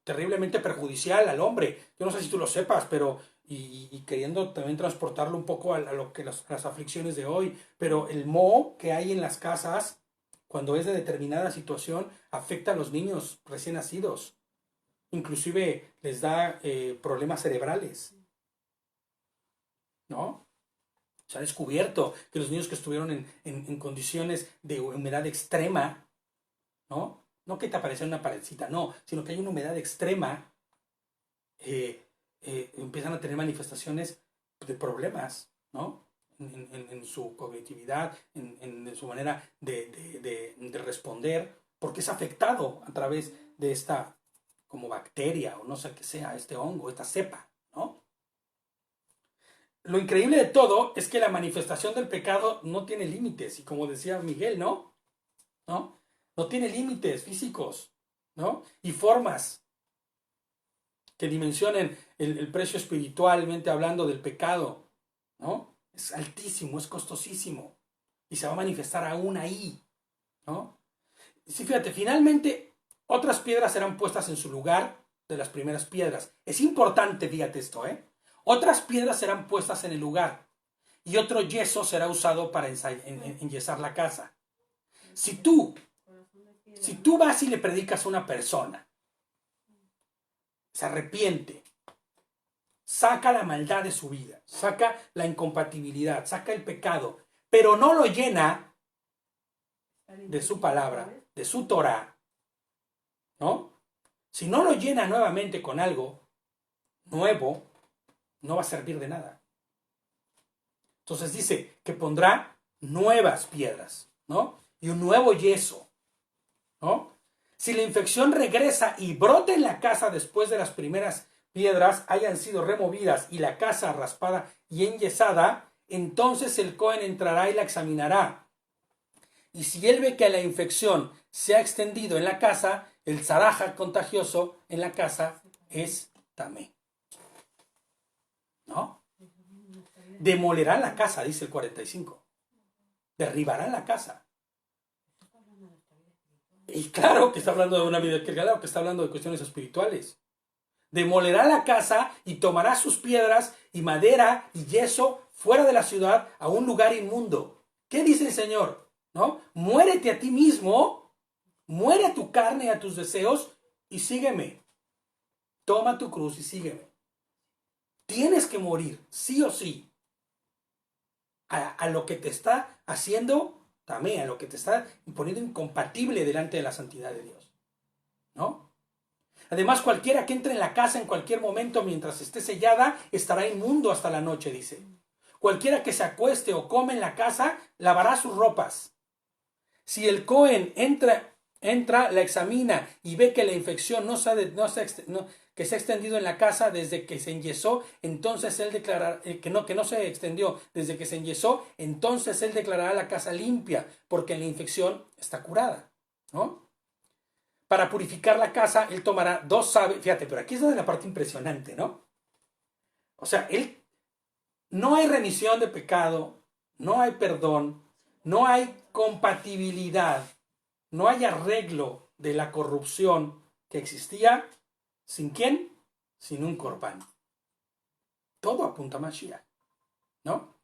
terriblemente perjudicial al hombre. Yo no sé si tú lo sepas, pero y queriendo también transportarlo un poco a lo que las aflicciones de hoy, pero el moho que hay en las casas, cuando es de determinada situación, afecta a los niños recién nacidos. Inclusive les da problemas cerebrales, ¿no? Se ha descubierto que los niños que estuvieron en condiciones de humedad extrema, ¿no? No que te aparece una paredcita, no, sino que hay una humedad extrema, empiezan a tener manifestaciones de problemas, ¿no? En su cognitividad, en su manera de responder, porque es afectado a través de esta como bacteria o no sé qué sea, este hongo, esta cepa, ¿no? Lo increíble de todo es que la manifestación del pecado no tiene límites, y como decía Miguel, ¿no? No tiene límites físicos, ¿no? Y formas que dimensionen el precio espiritualmente hablando del pecado, ¿no? Es altísimo, es costosísimo, y se va a manifestar aún ahí, ¿no? Sí, fíjate, finalmente otras piedras serán puestas en su lugar de las primeras piedras. Es importante, fíjate esto, ¿eh? Otras piedras serán puestas en el lugar y otro yeso será usado para enyesar la casa. Si tú vas y le predicas a una persona, se arrepiente, saca la maldad de su vida, saca la incompatibilidad, saca el pecado, pero no lo llena de su palabra, de su Torah, ¿no? Si no lo llena nuevamente con algo nuevo, no va a servir de nada. Entonces dice que pondrá nuevas piedras, ¿no? Y un nuevo yeso, ¿no? Si la infección regresa y brota en la casa después de las primeras piedras hayan sido removidas y la casa raspada y enyesada, entonces el Cohen entrará y la examinará. Y si él ve que la infección se ha extendido en la casa, el zaraja contagioso en la casa es tamé, ¿no? Demolerán la casa, dice el 45. Derribarán la casa. Y claro que está hablando de una vida, claro que está hablando de cuestiones espirituales. Demolerá la casa y tomará sus piedras y madera y yeso fuera de la ciudad a un lugar inmundo. ¿Qué dice el Señor? ¿No? Muérete a ti mismo, muere a tu carne y a tus deseos y sígueme. Toma tu cruz y sígueme. Tienes que morir, sí o sí, a lo que te está haciendo también, a lo que te está poniendo incompatible delante de la santidad de Dios, ¿no? Además, cualquiera que entre en la casa en cualquier momento mientras esté sellada estará inmundo hasta la noche, dice. cualquiera que se acueste o come en la casa, lavará sus ropas. Si el Cohen entra, la examina y ve que la infección que se ha extendido en la casa desde que se enyesó, entonces él declarará que no se extendió desde que se enyesó, entonces él declarará la casa limpia, porque la infección está curada, ¿no? Para purificar la casa, él tomará 2 aves. Fíjate, pero aquí es donde la parte impresionante, ¿no? O sea, no hay remisión de pecado, no hay perdón, no hay compatibilidad, no hay arreglo de la corrupción que existía. ¿Sin quién? Sin un corbán. Todo apunta a Mashiach, ¿no?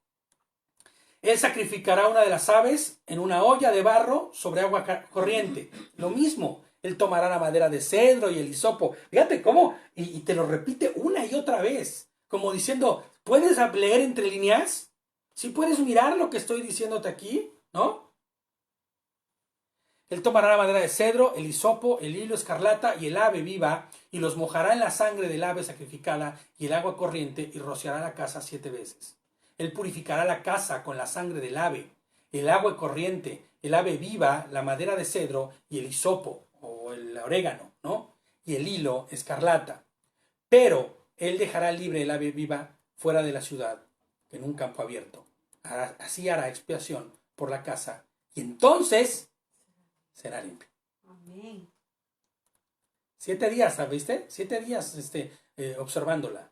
Él sacrificará una de las aves en una olla de barro sobre agua corriente. Lo mismo, él tomará la madera de cedro y el hisopo. Fíjate cómo, y te lo repite una y otra vez, como diciendo, ¿puedes leer entre líneas? ¿Sí puedes mirar lo que estoy diciéndote aquí? ¿No? Él tomará la madera de cedro, el hisopo, el hilo escarlata y el ave viva, y los mojará en la sangre del ave sacrificada y el agua corriente, y rociará la casa 7 veces. Él purificará la casa con la sangre del ave, el agua corriente, el ave viva, la madera de cedro y el hisopo, o el orégano, ¿no? Y el hilo escarlata. Pero él dejará libre el ave viva fuera de la ciudad, en un campo abierto. Así hará expiación por la casa, y entonces será limpio. Amén. 7 días, ¿viste? 7 días observándola.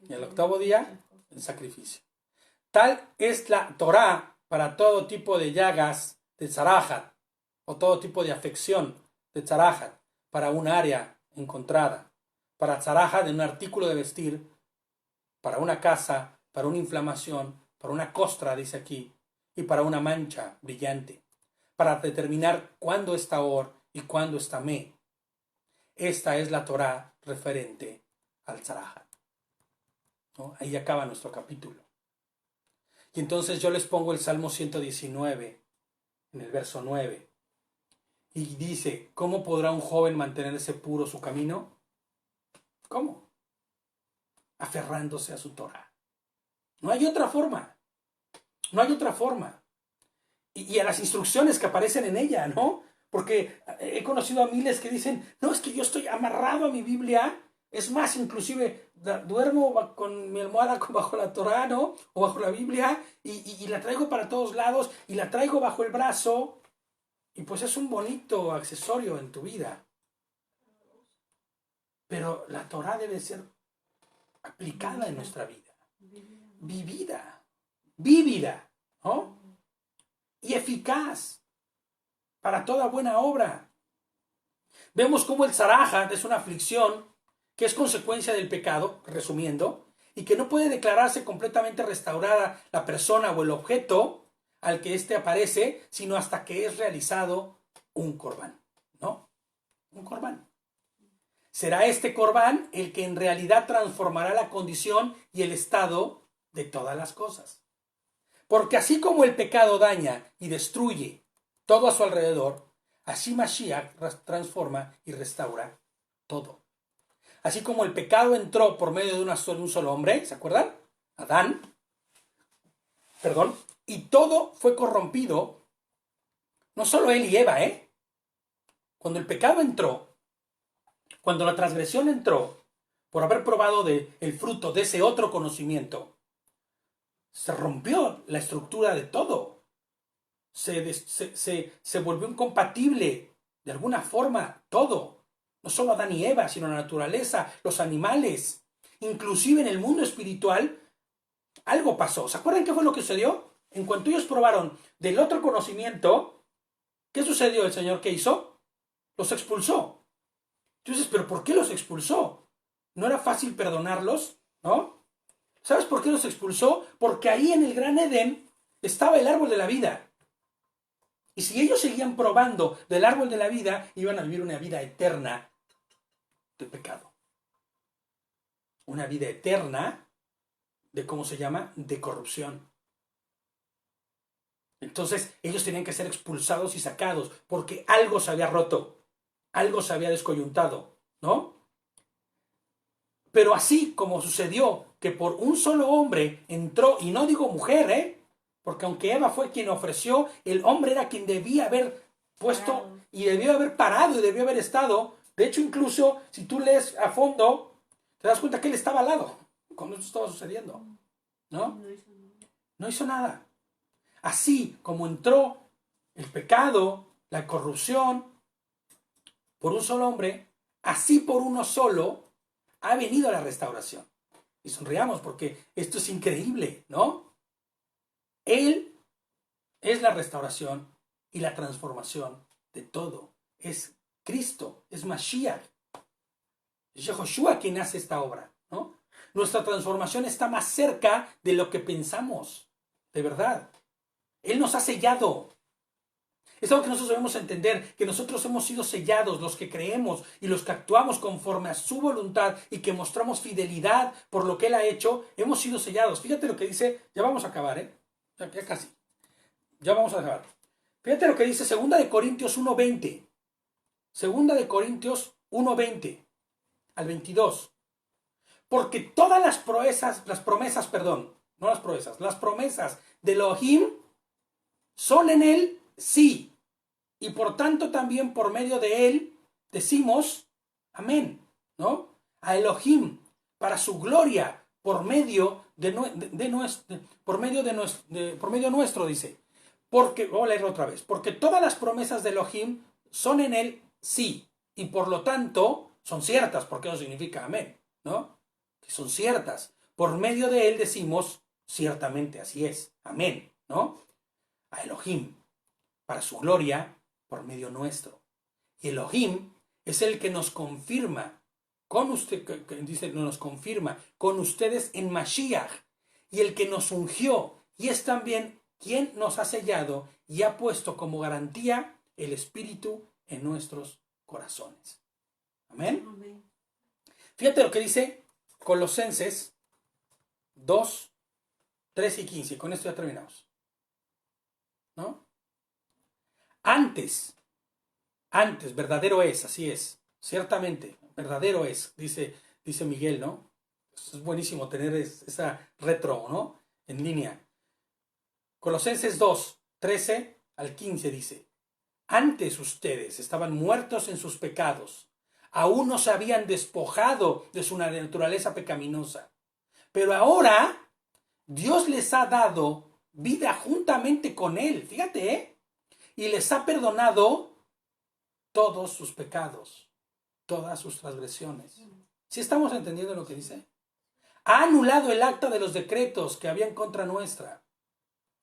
Y el 8º día, el sacrificio. Tal es la Torá para todo tipo de llagas de tzarajat, o todo tipo de afección de tzarajat, para un área encontrada, para tzarajat de un artículo de vestir, para una casa, para una inflamación, para una costra, dice aquí, y para una mancha brillante, para determinar cuándo está or y cuándo está me. Esta es la Torá referente al tzarajat, ¿no? Ahí acaba nuestro capítulo. Y entonces yo les pongo el Salmo 119, en el verso 9. Y dice, ¿cómo podrá un joven mantenerse puro su camino? ¿Cómo? Aferrándose a su Torá. No hay otra forma. No hay otra forma. Y a las instrucciones que aparecen en ella, ¿no? Porque he conocido a miles que dicen, no, es que yo estoy amarrado a mi Biblia. Es más, inclusive duermo con mi almohada bajo la Torá, ¿no? O bajo la Biblia, y la traigo para todos lados, y la traigo bajo el brazo, y pues es un bonito accesorio en tu vida. Pero la Torá debe ser aplicada en nuestra vida. Vívida, ¿no? Y eficaz para toda buena obra. Vemos cómo el tzarajat es una aflicción que es consecuencia del pecado, resumiendo, y que no puede declararse completamente restaurada la persona o el objeto al que éste aparece, sino hasta que es realizado un corbán, ¿no? Un corbán. Será este corbán el que en realidad transformará la condición y el estado de todas las cosas. Porque así como el pecado daña y destruye todo a su alrededor, así Mashiach transforma y restaura todo. Así como el pecado entró por medio de un solo hombre, ¿se acuerdan? Adán. Y todo fue corrompido. No solo él y Eva, Cuando el pecado entró, cuando la transgresión entró, por haber probado el fruto de ese otro conocimiento, se rompió la estructura de todo. Se volvió incompatible de alguna forma todo. No solo Adán y Eva, sino la naturaleza, los animales. Inclusive en el mundo espiritual, algo pasó. ¿Se acuerdan qué fue lo que sucedió? En cuanto ellos probaron del otro conocimiento, ¿qué sucedió? El Señor, ¿qué hizo? Los expulsó. Entonces, ¿pero por qué los expulsó? ¿No era fácil perdonarlos? ¿No? ¿Sabes por qué los expulsó? Porque ahí en el Gran Edén estaba el árbol de la vida. Y si ellos seguían probando del árbol de la vida, iban a vivir una vida eterna de pecado. Una vida eterna de, ¿cómo se llama? De corrupción. Entonces, ellos tenían que ser expulsados y sacados, porque algo se había roto, algo se había descoyuntado, ¿no? Pero así como sucedió que por un solo hombre entró, y no digo mujer, porque aunque Eva fue quien ofreció, el hombre era quien debía haber puesto y debió haber parado y debió haber estado. De hecho, incluso si tú lees a fondo, te das cuenta que él estaba al lado cuando esto estaba sucediendo, ¿no? No hizo nada. Así como entró el pecado, la corrupción, por un solo hombre, así por uno solo ha venido la restauración. Y sonriamos porque esto es increíble, ¿no? Él es la restauración y la transformación de todo. Es Cristo, es Mashiach. Es Yehoshua quien hace esta obra, ¿no? Nuestra transformación está más cerca de lo que pensamos, de verdad. Él nos ha sellado. Es algo que nosotros debemos entender, que nosotros hemos sido sellados, los que creemos y los que actuamos conforme a su voluntad y que mostramos fidelidad por lo que Él ha hecho, hemos sido sellados. Fíjate lo que dice, ya vamos a acabar, ya casi, ya vamos a acabar. Fíjate lo que dice 2 de Corintios 1:20. 2 de Corintios 1:20 al 22. Porque todas las promesas de Elohim son en Él sí. Y por tanto también por medio de Él decimos amén, ¿no? A Elohim, para su gloria, por medio nuestro, dice. Porque, voy a leerlo otra vez. Porque todas las promesas de Elohim son en Él sí. Y por lo tanto son ciertas, porque eso significa amén, ¿no? Que son ciertas. Por medio de Él decimos ciertamente así es. Amén, ¿no? A Elohim, para su gloria, por medio nuestro. Y Elohim es el que nos confirma con usted, que dice, nos confirma con ustedes en Mashiach, y el que nos ungió, y es también quien nos ha sellado y ha puesto como garantía el Espíritu en nuestros corazones. Amén. Amén. Fíjate lo que dice Colosenses 2, 13 y 15. Con esto ya terminamos, ¿no? Antes, verdadero es, así es, ciertamente, verdadero es, dice Miguel, ¿no? Es buenísimo tener esa retro, ¿no? En línea. Colosenses 2, 13 al 15 dice: antes ustedes estaban muertos en sus pecados, aún no se habían despojado de su naturaleza pecaminosa, pero ahora Dios les ha dado vida juntamente con Él, fíjate, y les ha perdonado todos sus pecados, todas sus transgresiones. ¿Sí estamos entendiendo lo que dice? Ha anulado el acta de los decretos que había en contra nuestra,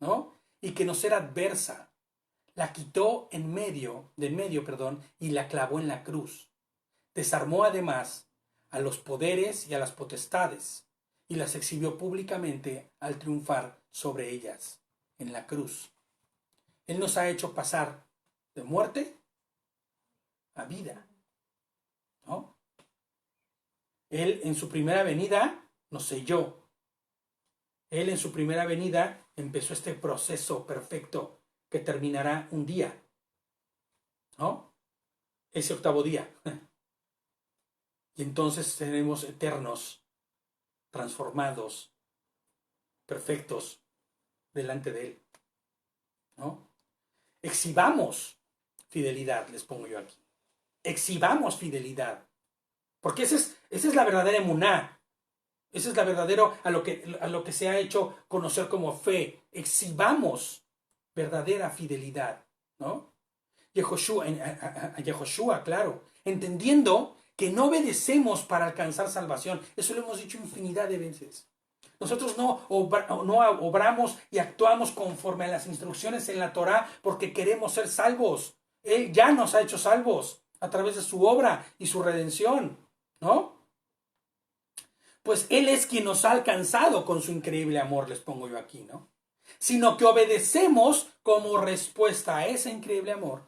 ¿no? Y que nos era adversa. La quitó de en medio, y la clavó en la cruz. Desarmó además a los poderes y a las potestades, y las exhibió públicamente al triunfar sobre ellas en la cruz. Él nos ha hecho pasar de muerte a vida, ¿no? Él en su primera venida nos selló. Él en su primera venida empezó este proceso perfecto que terminará un día, ¿no? Ese octavo día. Y entonces seremos eternos, transformados, perfectos delante de Él, ¿no? Exhibamos fidelidad, les pongo yo aquí. Exhibamos fidelidad. Porque esa es la verdadera emuná. Ese es la verdadera a lo que se ha hecho conocer como fe. Exhibamos verdadera fidelidad, ¿no? A Yehoshua, claro, entendiendo que no obedecemos para alcanzar salvación. Eso lo hemos dicho infinidad de veces. Nosotros no obramos y actuamos conforme a las instrucciones en la Torá porque queremos ser salvos. Él ya nos ha hecho salvos a través de su obra y su redención, ¿no? Pues Él es quien nos ha alcanzado con su increíble amor, les pongo yo aquí, ¿no? Sino que obedecemos como respuesta a ese increíble amor,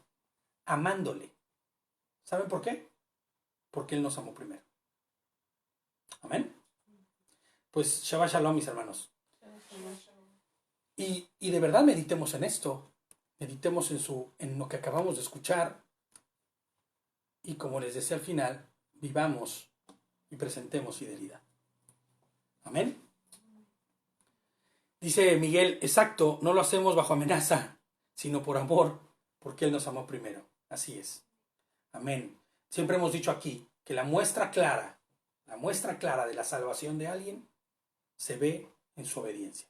amándole. ¿Saben por qué? Porque Él nos amó primero. Amén. Pues Shabbat Shalom, mis hermanos. Y de verdad meditemos en esto. Meditemos en lo que acabamos de escuchar. Y como les decía al final, vivamos y presentemos fidelidad. Amén. Dice Miguel, exacto, no lo hacemos bajo amenaza, sino por amor, porque Él nos amó primero. Así es. Amén. Siempre hemos dicho aquí que la muestra clara de la salvación de alguien se ve en su obediencia.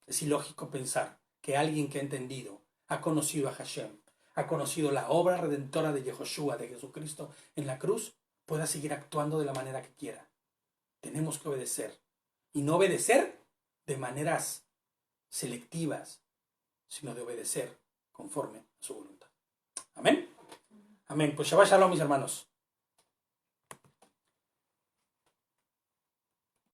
Es ilógico pensar que alguien que ha entendido, ha conocido a Hashem, ha conocido la obra redentora de Yehoshua, de Jesucristo en la cruz, pueda seguir actuando de la manera que quiera. Tenemos que obedecer. Y no obedecer de maneras selectivas, sino de obedecer conforme a su voluntad. Amén. Amén. Pues Shabbat Shalom, mis hermanos.